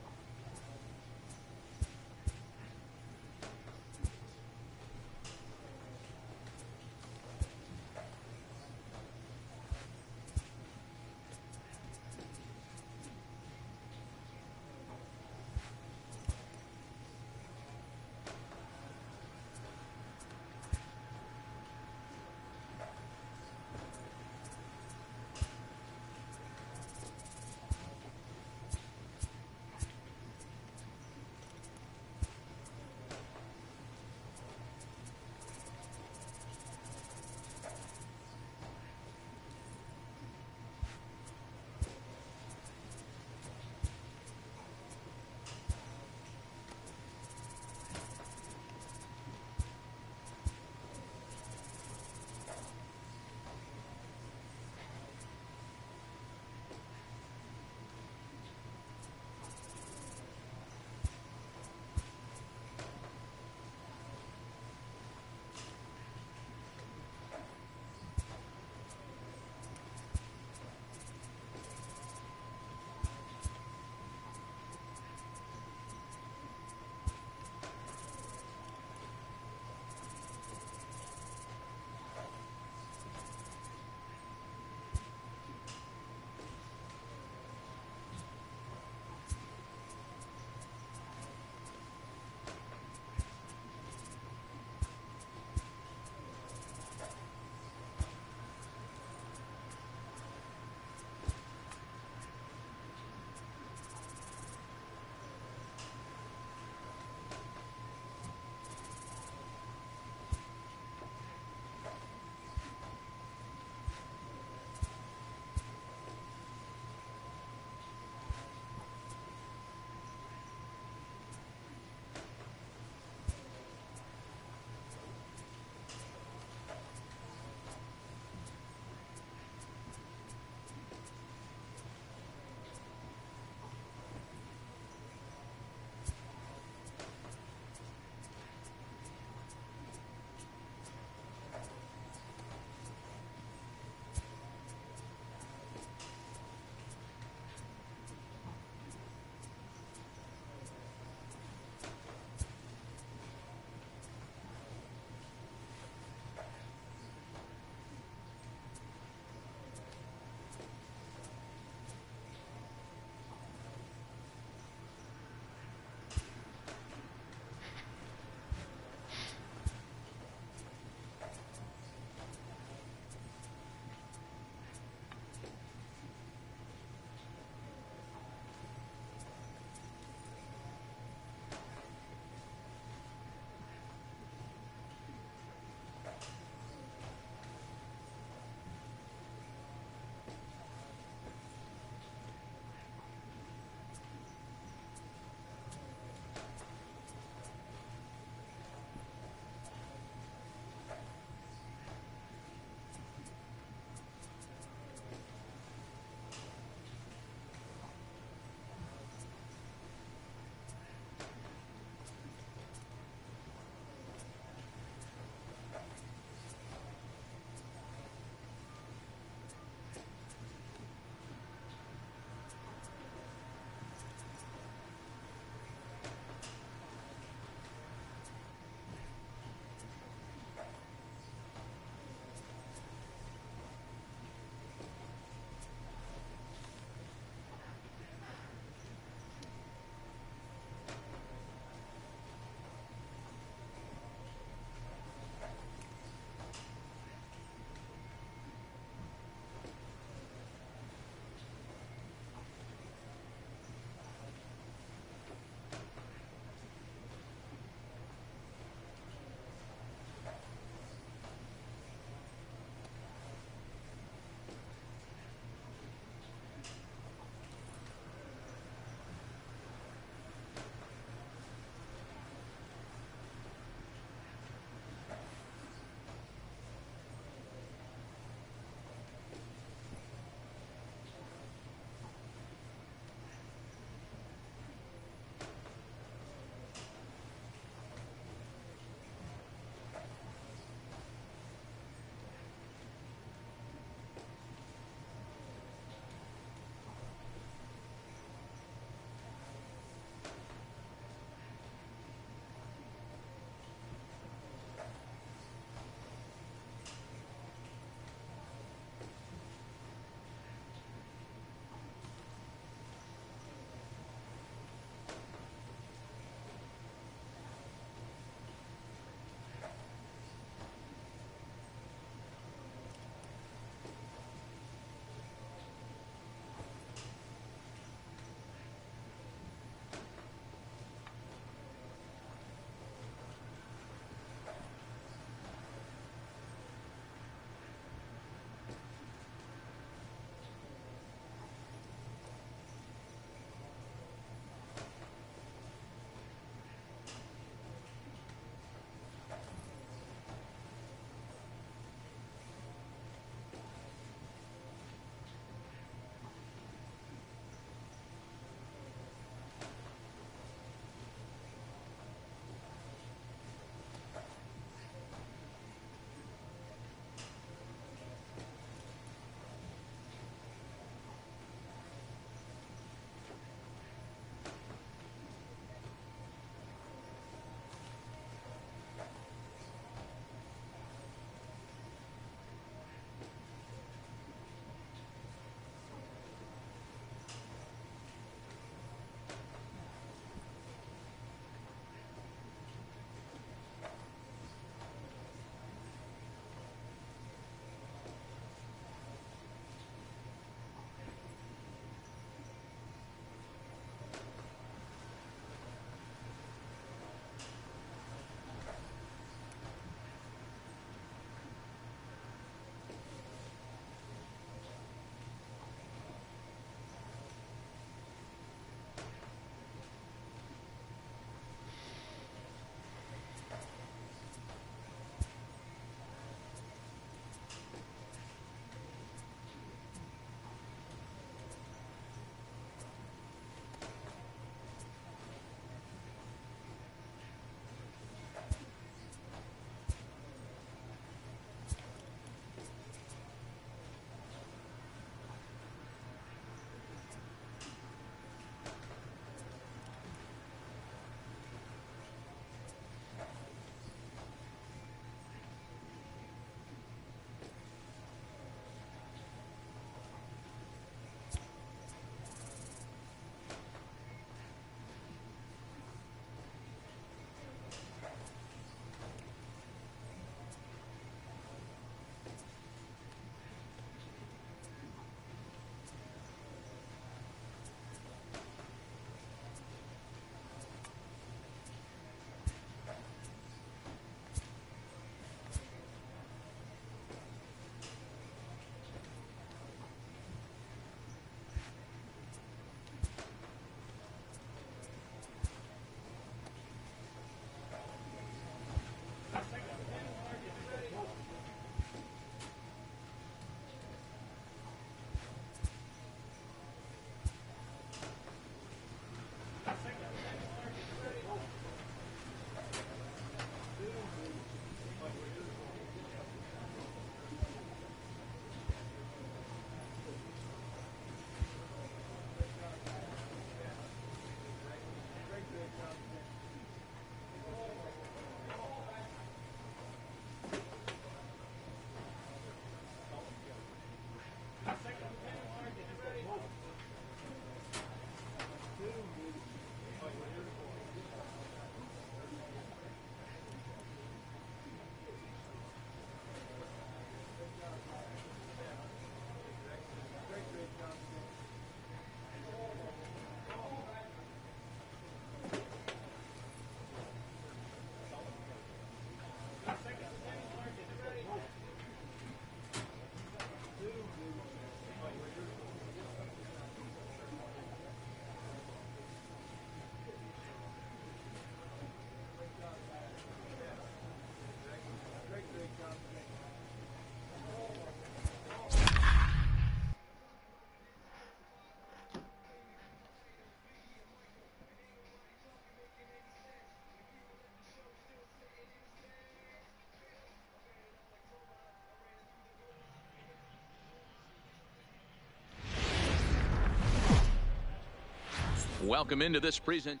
Welcome into this present.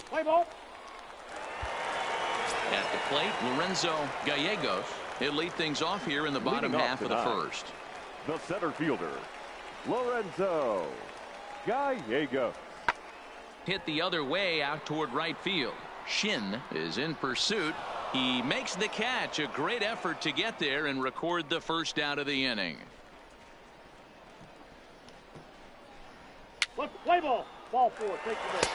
Play ball. At the plate, Lorenzo Gallegos. He'll lead things off here in the bottom half of the first. The center fielder, Lorenzo Gallegos. Hit the other way out toward right field. Shin is in pursuit. He makes the catch. A great effort to get there and record the first out of the inning. Let's play ball. Ball 4. Take the ball.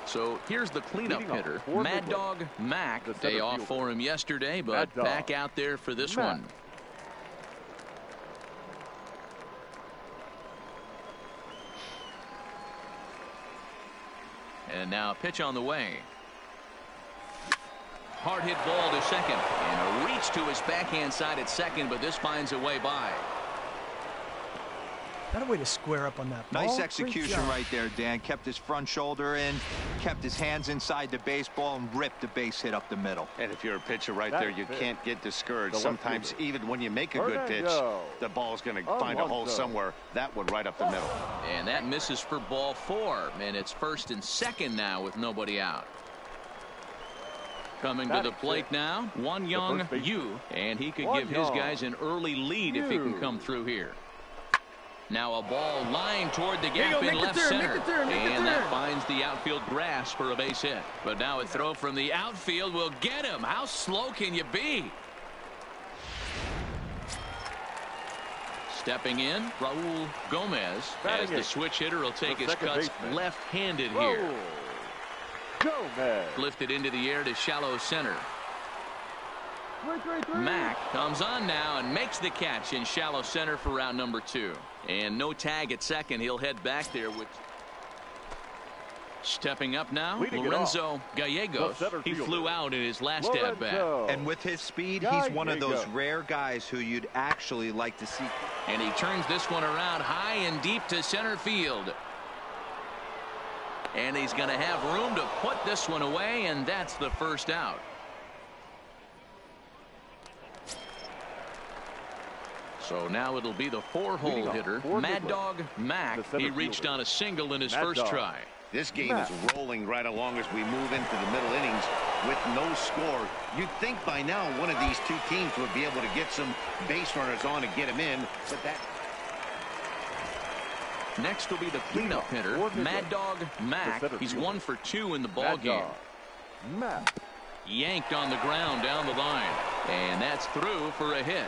So here's the cleanup hitter, Mad Dog Mack. Day off for him yesterday, but back out there for this one. And now a pitch on the way. Hard hit ball to second. And a reach to his backhand side at second, but this finds a way by. Got a way to square up on that ball. Nice execution right there, Dan. Kept his front shoulder in, kept his hands inside the baseball, and ripped the base hit up the middle. And if you're a pitcher right there, you can't get discouraged. Sometimes even when you make a good pitch, the ball's going to find a hole somewhere. That one right up the middle. And that misses for ball 4. And it's first and second now with nobody out. Coming to the plate now, Won Young Yu. And he could give his guys an early lead if he can come through here. Now a ball lined toward the gap in left center. And that finds the outfield grass for a base hit. But now a throw from the outfield will get him. How slow can you be? Stepping in, Raul Gomez, as the switch hitter will take his cuts left-handed here. Gomez. Lifted into the air to shallow center. Mack comes on now and makes the catch in shallow center for round number 2. And no tag at second. He'll head back there with. Stepping up now, Lorenzo Gallegos. He flew out in his last at bat. And with his speed, he's one of those rare guys who you'd actually like to see. And he turns this one around high and deep to center field. And he's going to have room to put this one away, and that's the first out. So now it'll be the 4-hole hitter, Mad Dog Mack. He reached on a single in his first try. This game is rolling right along as we move into the middle innings with no score. You'd think by now one of these two teams would be able to get some base runners on and get them in, but that. Next will be the cleanup hitter, Mad Dog Mack. He's 1 for 2 in the ball game. Yanked on the ground down the line, and that's through for a hit.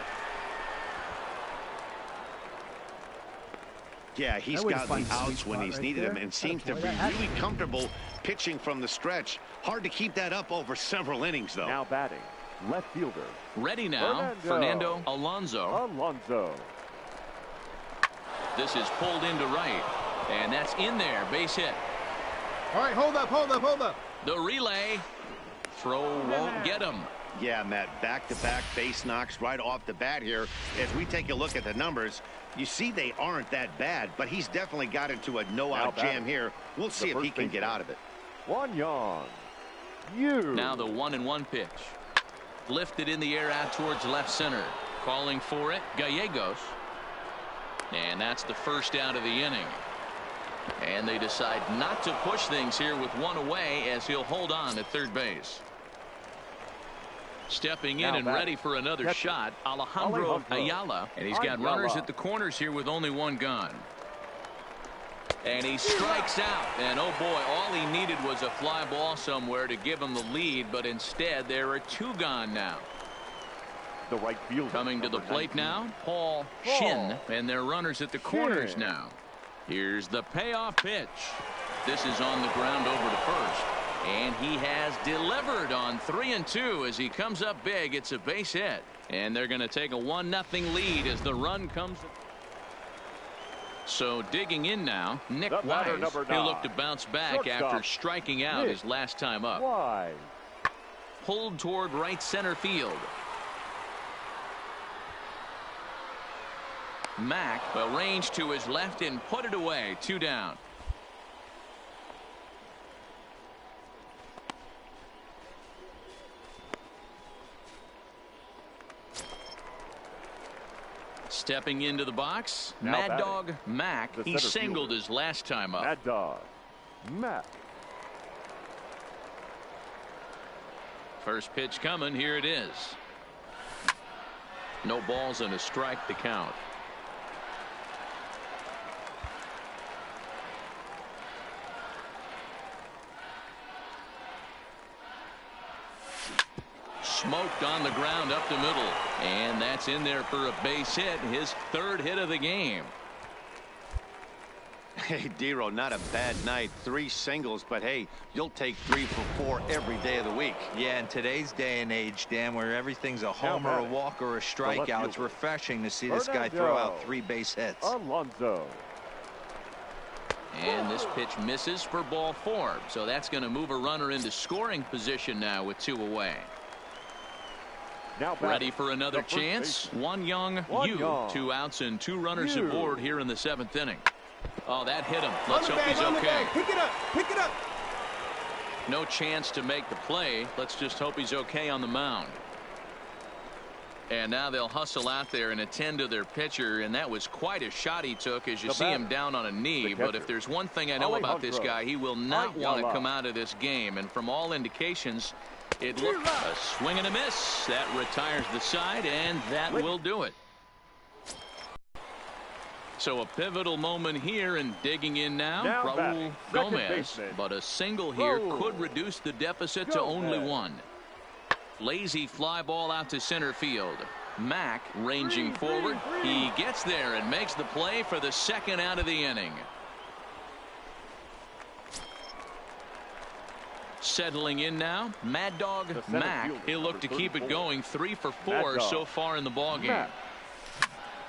Yeah, he's got the outs when he's needed them and seems to be really comfortable pitching from the stretch. Hard to keep that up over several innings, though. Now batting, left fielder. Ready now, Fernando Alonso. This is pulled into right, and that's in there, base hit. All right, hold up. The relay. Throw won't get him. Yeah, Matt, back-to-back base knocks right off the bat here. As we take a look at the numbers, you see they aren't that bad, but he's definitely got into a no-out jam here. We'll see if he can get out of it. Won Young Yu. Now the 1-1 pitch. Lifted in the air out towards left center. Calling for it, Gallegos. And that's the first out of the inning. And they decide not to push things here with one away as he'll hold on at third base. Stepping in and ready for another shot, Alejandro Ayala. And he's got runners at the corners here with only one gone. And he strikes out. And oh boy, all he needed was a fly ball somewhere to give him the lead. But instead, there are 2 gone now. The right fielder. Coming to the plate now, Paul Shin. And they're runners at the corners now. Here's the payoff pitch. This is on the ground over to first. And he has delivered on 3-2 as he comes up big. It's a base hit. And they're going to take a 1-0 lead as the run comes. So digging in now, Nick Wise. He'll look to bounce back after striking out his last time up. Pulled toward right center field. Mack arranged to his left and put it away. 2 down. Stepping into the box, Now Mad batting, Dog Mac. the He center singled fielder, his last time up. Mad Dog Mac. First pitch coming. Here it is. No balls and a strike to count. Smoked on the ground up the middle, and that's in there for a base hit, his third hit of the game. Hey, Dero, not a bad night. 3 singles, but hey, you'll take 3 for 4 every day of the week. Yeah, in today's day and age, Dan, where everything's a homer, a walk, or a strikeout, it's refreshing to see this guy throw out 3 base hits. Alonso. And this pitch misses for ball 4, so that's going to move a runner into scoring position now with 2 away. Now ready for another chance. One young, 2 outs and 2 runners aboard here in the 7th inning. Oh, that hit him. Let's hope he's okay. Pick it up. Pick it up. No chance to make the play. Let's just hope he's okay on the mound. And now they'll hustle out there and attend to their pitcher, and that was quite a shot he took as you see him down on a knee. But if there's one thing I know about this guy, he will not want to come out of this game. And from all indications, it looked a swing and a miss. That retires the side, and that will do it. So a pivotal moment here, and digging in now, Raul Gomez. But a single here could reduce the deficit to only 1. Lazy fly ball out to center field. Mac ranging forward. He gets there and makes the play for the 2nd out of the inning. Settling in now, Mad Dog Mac. He'll look to keep it going. 3 for 4 so far in the ballgame.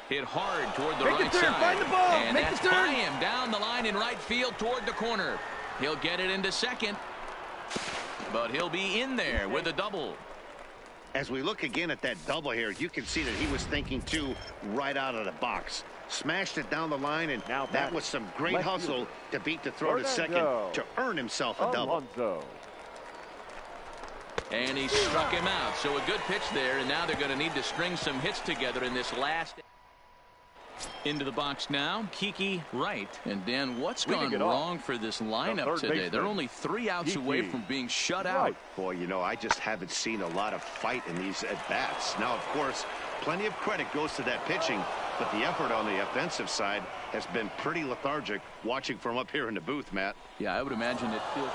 Hit hard toward the right side. Find the ball. And that's by him down the line in right field toward the corner. He'll get it into second. But he'll be in there with a double. As we look again at that double here, you can see that he was thinking too right out of the box. Smashed it down the line, and now that was some great hustle to beat the throw to second to earn himself a double. And he struck him out. So a good pitch there, and now they're going to need to string some hits together in this last. Into the box now, Kiki Wright. And Dan, what's gone wrong for this lineup today? They're only 3 outs away from being shut out. Boy, you know, I just haven't seen a lot of fight in these at-bats. Now, of course, plenty of credit goes to that pitching, but the effort on the offensive side has been pretty lethargic watching from up here in the booth, Matt. Yeah, I would imagine it feels.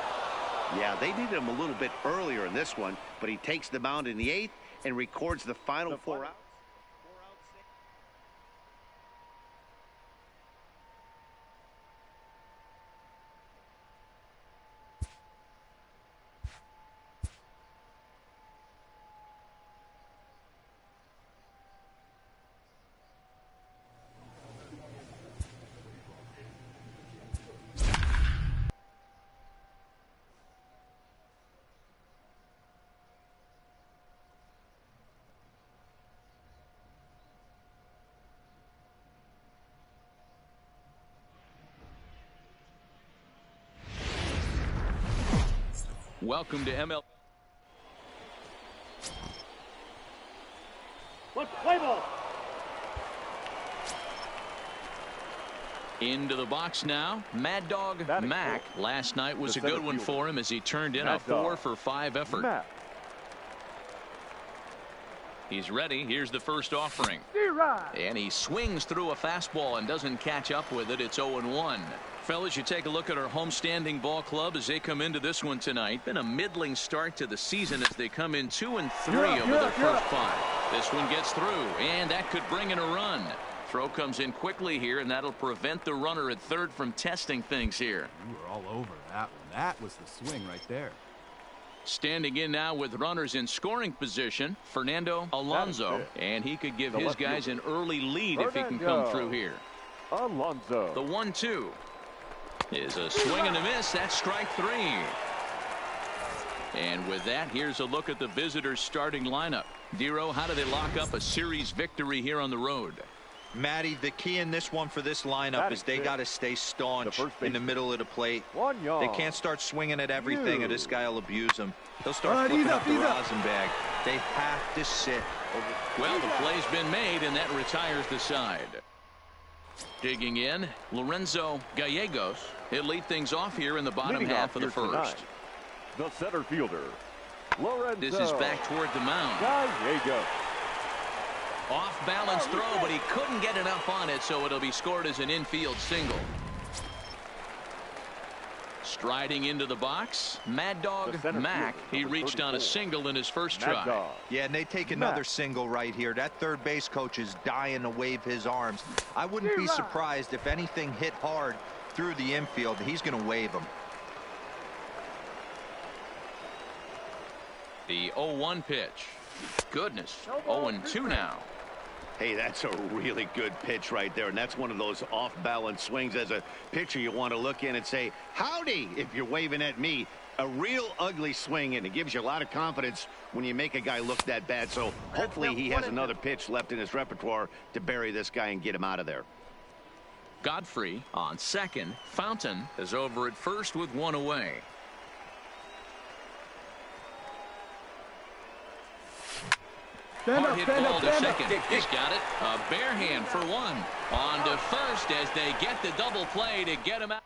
Yeah, they needed him a little bit earlier in this one, but he takes the mound in the 8th and records the final 4 outs. Welcome to MLB. Play ball. Into the box now, Mad Dog Mac. Last night was a good one for him as he turned in a 4 for 5 effort. He's ready. Here's the first offering. And he swings through a fastball and doesn't catch up with it. It's 0-1. Fellas, you take a look at our homestanding ball club as they come into this one tonight. Been a middling start to the season as they come in 2-3 over their first 5. This one gets through, and that could bring in a run. Throw comes in quickly here, and that'll prevent the runner at third from testing things here. You were all over that one. That was the swing right there. Standing in now with runners in scoring position, Fernando Alonso, and he could give his guys an early lead if he can come through here. Alonso. The 1-2 is a swing and a miss. That's strike 3. And with that, here's a look at the visitors' starting lineup. Dero, how do they lock up a series victory here on the road? Matty, the key in this one for this lineup is they got to stay staunch in the middle of the plate. They can't start swinging at everything, or this guy will abuse them. They'll start flipping up the rosin bag. They have to sit. Well, the play's been made, and that retires the side. Digging in, Lorenzo Gallegos. He'll lead things off here in the bottom half of the first. The center fielder, Lorenzo. This is back toward the mound. Gallegos. Off balance throw, but he couldn't get enough on it, so it'll be scored as an infield single. Striding into the box, Mad Dog Mack. He reached on a single in his first try. Yeah, and they take another single right here. That third base coach is dying to wave his arms. I wouldn't be surprised if anything hit hard through the infield. He's going to wave them. The 0-1 pitch. Goodness, 0-2 now. Hey, that's a really good pitch right there, and that's one of those off-balance swings. As a pitcher, you want to look in and say, howdy, if you're waving at me. A real ugly swing, and it gives you a lot of confidence when you make a guy look that bad. So hopefully he has another pitch left in his repertoire to bury this guy and get him out of there. Godfrey on second. Fountain is over at first with one away. Hard hit ball to second. He's got it. A bare hand for one. On to first as they get the double play to get him out.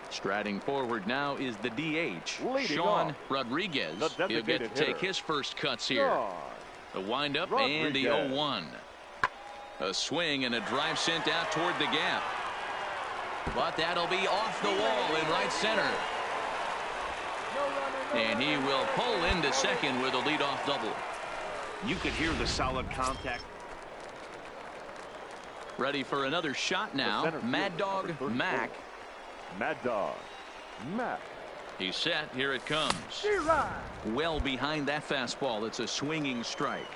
Striding forward now is the DH, Sean Rodriguez. He'll get to take his first cuts here. The windup and the 0-1. A swing and a drive sent out toward the gap. But that'll be off the wall in right center. And he will pull into second with a leadoff double. You could hear the solid contact. Ready for another shot now. Mad Dog Mack. Mad Dog Mack. He's set. Here it comes. Well behind that fastball. It's a swinging strike.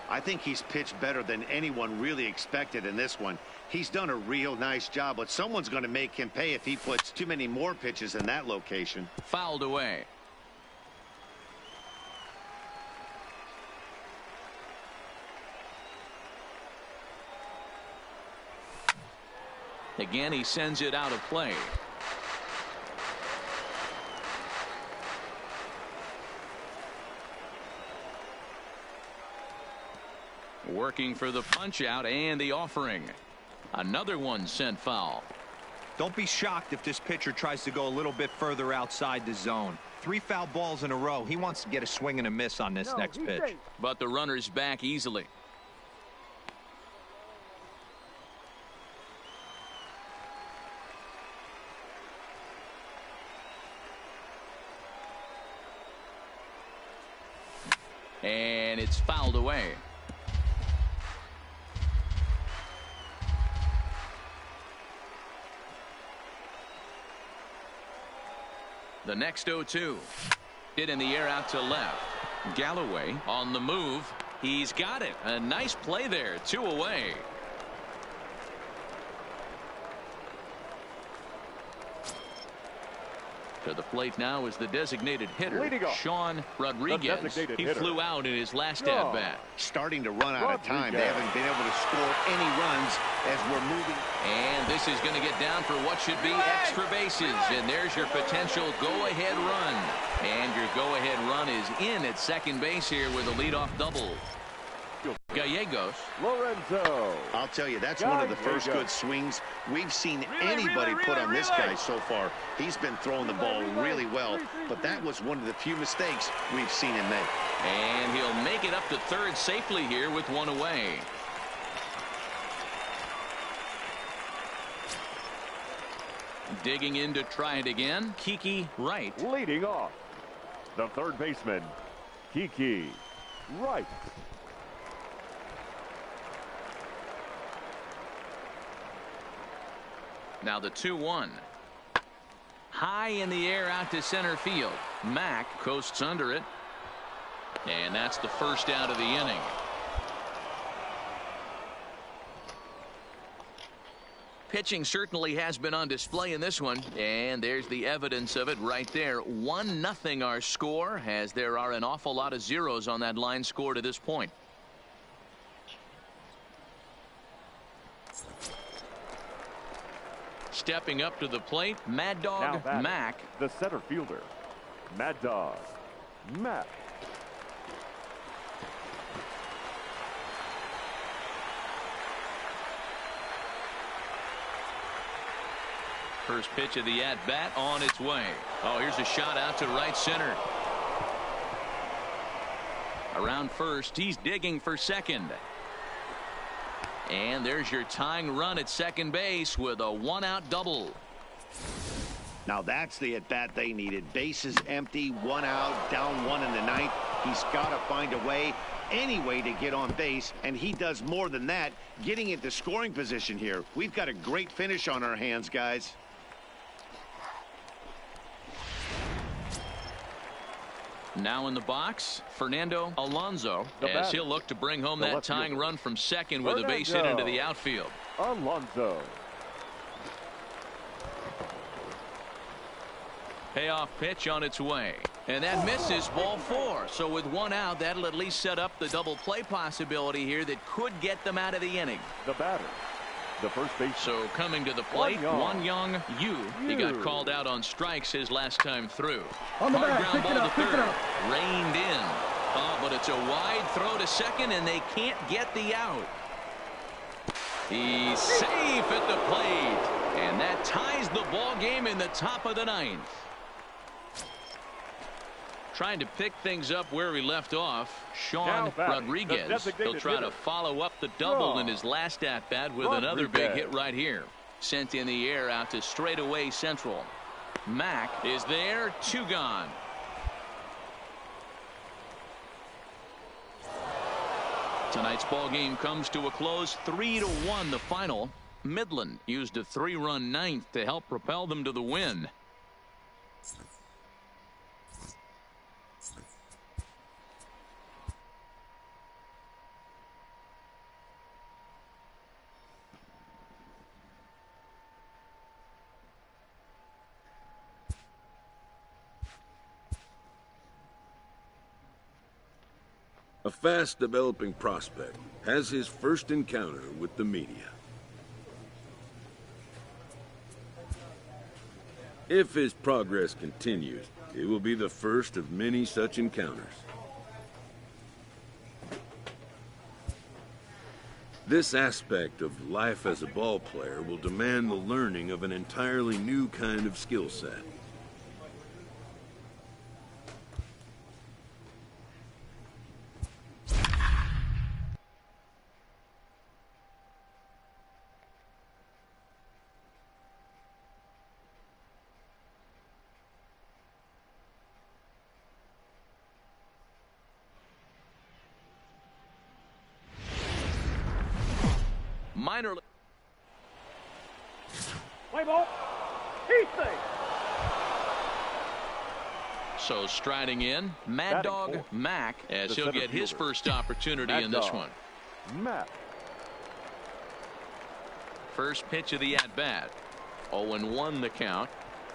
I think he's pitched better than anyone really expected in this one. He's done a real nice job, but someone's going to make him pay if he puts too many more pitches in that location. Fouled away. Again, he sends it out of play. Working for the punch out and the offering. Another one sent foul. Don't be shocked if this pitcher tries to go a little bit further outside the zone. 3 foul balls in a row. He wants to get a swing and a miss on this next pitch. But the runner's back easily. And it's fouled away. The next 0-2. Hit in the air out to left. Galloway on the move. He's got it. A nice play there. 2 away. To the plate now is the designated hitter, Sean Rodriguez. He flew out in his last at-bat. Starting to run out of time. They haven't been able to score any runs as we're moving. And this is going to get down for what should be extra bases. And there's your potential go-ahead run. And your go-ahead run is in at second base here with a leadoff double. Gallegos. Lorenzo. I'll tell you, that's one of the first good swings we've seen anybody put on this guy so far. He's been throwing the ball really well, but that was one of the few mistakes we've seen him make. And he'll make it up to third safely here with one away. Digging in to try it again, Kiki Wright. Leading off, the third baseman, Kiki Wright. Now the 2-1. High in the air out to center field. Mack coasts under it. And that's the first out of the inning. Pitching certainly has been on display in this one. And there's the evidence of it right there. 1-0 our score, as there are an awful lot of zeros on that line score to this point. Stepping up to the plate, Mad Dog Mack. The center fielder, Mad Dog Mack. First pitch of the at-bat on its way. Oh, here's a shot out to right center. Around first, he's digging for second. And there's your tying run at second base with a one-out double. Now that's the at-bat they needed. Bases empty, one out, down one in the ninth. He's got to find a way, any way to get on base, and he does more than that, getting into scoring position here. We've got a great finish on our hands, guys. Now in the box, Fernando Alonso, as he'll look to bring home that tying run from second with a base hit into the outfield. Alonso. Payoff pitch on its way. And that misses, ball 4. So with one out, that'll at least set up the double play possibility here that could get them out of the inning. The batter, the first base. So coming to the plate, Won-Young Yu. He got called out on strikes his last time through. On the back, Hard pick ground it ball up, to pick it third. up. Reined in. Oh, but it's a wide throw to second, and they can't get the out. He's safe at the plate. And that ties the ball game in the top of the ninth. Trying to pick things up where we left off, Sean Rodriguez. He'll try to follow up the double in his last at-bat with another big hit right here. Sent in the air out to straightaway central. Mack is there, 2 gone. Tonight's ball game comes to a close, 3-1 the final. Midland used a 3-run ninth to help propel them to the win. A fast-developing prospect has his first encounter with the media. If his progress continues, it will be the first of many such encounters. This aspect of life as a ball player will demand the learning of an entirely new kind of skill set. Minor. Play ball. He's safe. So striding in, Mad Dog Mack, as he'll get his first opportunity in this one. Mack. First pitch of the at-bat. 0-1 the count.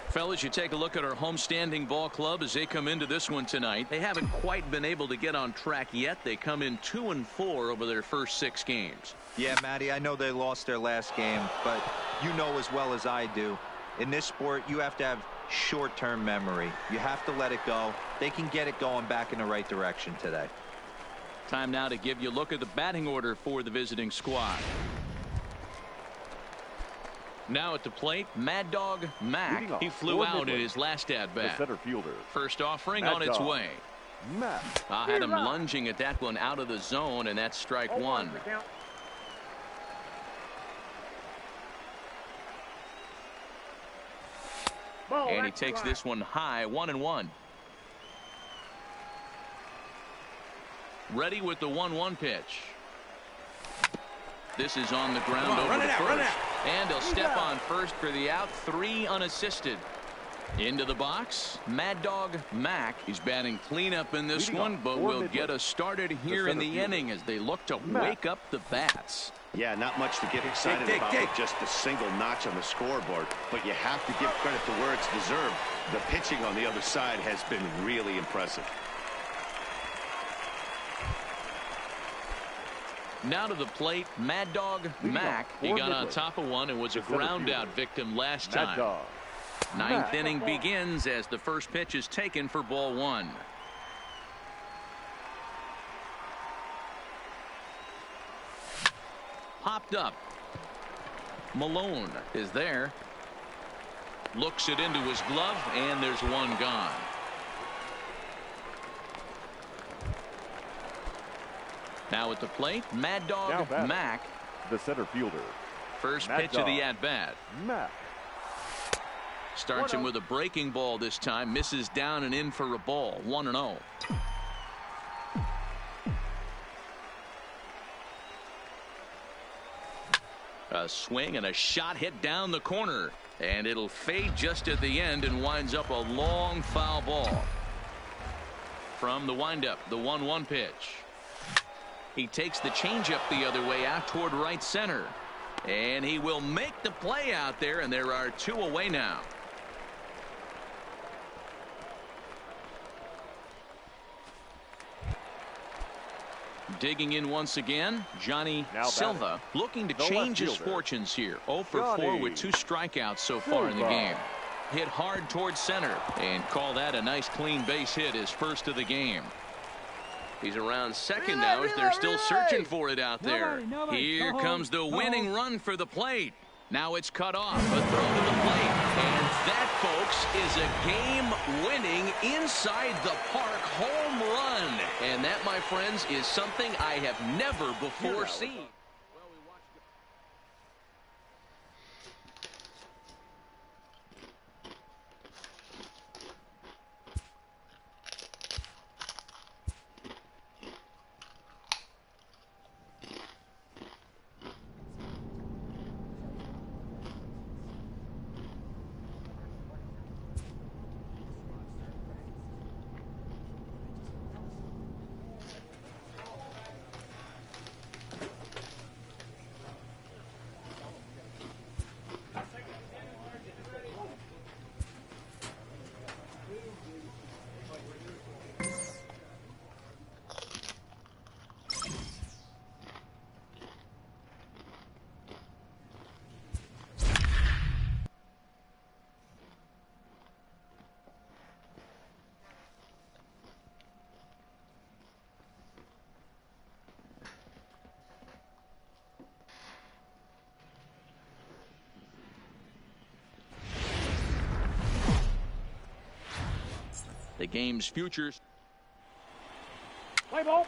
Fellas, you take a look at our homestanding ball club as they come into this one tonight. They haven't quite been able to get on track yet. They come in 2-4 over their first 6 games. Yeah, Matty, I know they lost their last game, but you know as well as I do, in this sport, you have to have short-term memory. You have to let it go. They can get it going back in the right direction today. Time now to give you a look at the batting order for the visiting squad. Now at the plate, Mad Dog Mack. He flew out in his last at-bat. Center fielder. First offering on its way. Mack. I had him lunging at that one out of the zone, and that's strike 1. And he takes this one high, 1-1. Ready with the 1-1 pitch. This is on the ground over to first. And he'll step on first for the out, 3 unassisted. Into the box, Mad Dog Mack. He's batting cleanup in this one, but will get us started here in the inning as they look to wake up the bats. Yeah, not much to get excited about with just a single notch on the scoreboard, but you have to give credit to where it's deserved. The pitching on the other side has been really impressive. Now to the plate, Mad Dog Mack. He got on top of one and was a ground out victim last time. Ninth inning begins as the first pitch is taken for ball one. Popped up. Malone is there. Looks it into his glove, and there's one gone. Now at the plate, Mad Dog Mack, the center fielder. First pitch of the at-bat. Mack starts him with a breaking ball this time. Misses down and in for a ball. 1-0. A swing and a shot hit down the corner, and it'll fade just at the end and winds up a long foul ball. From the windup, the 1-1 pitch. He takes the changeup the other way out toward right center, and he will make the play out there, and there are two away now. Digging in once again, Johnny Silva, looking to change his fortunes here. 0 for 4 with 2 strikeouts so far in the game. Hit hard towards center, and call that a nice clean base hit, his first of the game. He's around second now as they're still searching for it out there. Here comes the winning run for the plate. Now it's cut off. A throw to the plate. And that, folks, is a game-winning inside the park home run. And that, my friends, is something I have never before seen. The game's futures. Play ball.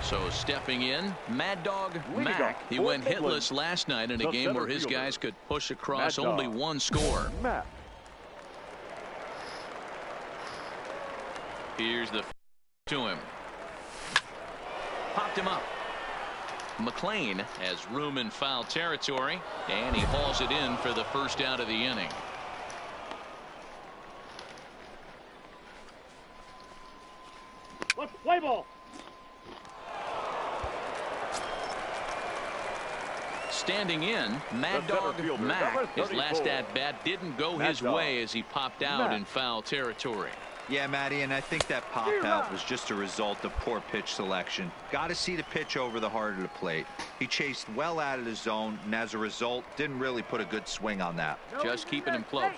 So stepping in, Mad Dog Mack. He went hitless last night in a game where his guys could push across only one score. Here's the to him. Popped him up. McLean has room in foul territory, and he hauls it in for the first out of the inning. Let's play ball. Standing in, Mad Dog Mack. His last at-bat didn't go his way as he popped out in foul territory. Yeah, Matty, and I think that pop out was just a result of poor pitch selection. Got to see the pitch over the heart of the plate. He chased well out of the zone, and as a result, didn't really put a good swing on that. Just keeping him close.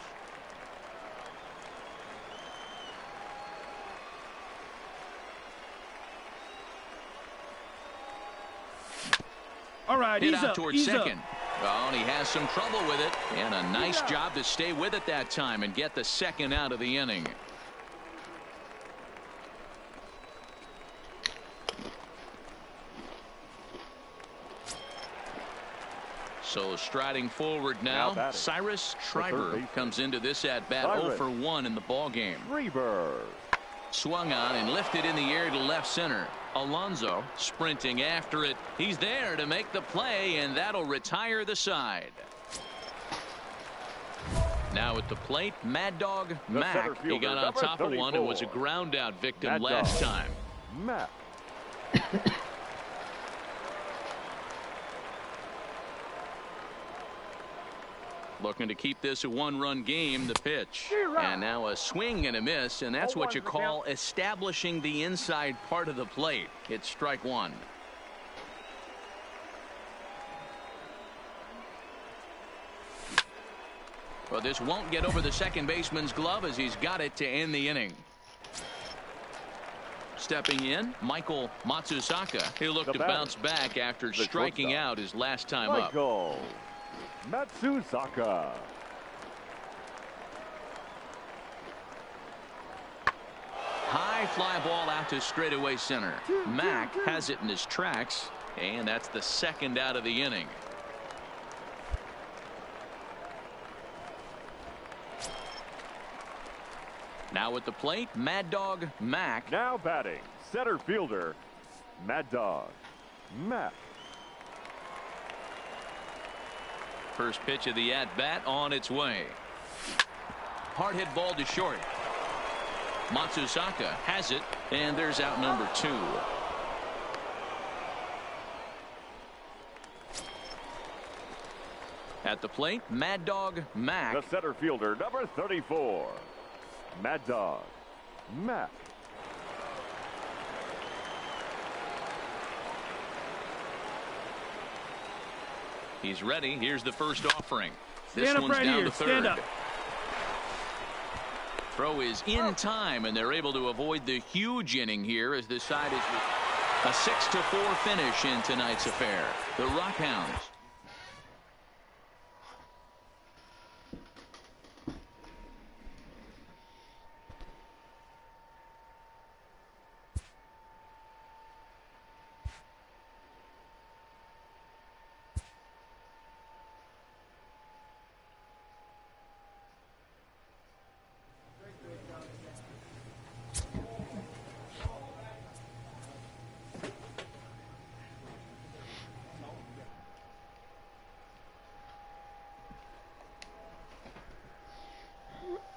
All right, hit out towards second. Oh, and he has some trouble with it, and a nice job to stay with it that time and get the second out of the inning. So striding forward now, Cyrus Schreiber comes into this at-bat 0 for 1 in the ballgame. Swung on and lifted in the air to left center. Alonso sprinting after it. He's there to make the play, and that'll retire the side. Now at the plate, Mad Dog Mack. He got on top of one and was a ground out victim last time. Mack. Looking to keep this a one-run game. The pitch. And now a swing and a miss, and that's what you call establishing the inside part of the plate. It's strike one. Well, this won't get over the second baseman's glove as he's got it to end the inning. Stepping in, Michael Matsusaka. He'll look to bounce back after striking out his last time up. Michael Matsusaka. High fly ball out to straightaway center. Mack has it in his tracks, and that's the second out of the inning. Now at the plate, Mad Dog Mack. Now batting, center fielder, Mad Dog Mack. First pitch of the at-bat on its way. Hard hit ball to short. Matsusaka has it, and there's out number 2. At the plate, Mad Dog Mack. The center fielder, number 34, Mad Dog Mack. He's ready. Here's the first offering. This Stand up one's right down here. to third. Stand up. Throw is in time, and they're able to avoid the huge inning here as the side is a 6-4 finish in tonight's affair. The Rockhounds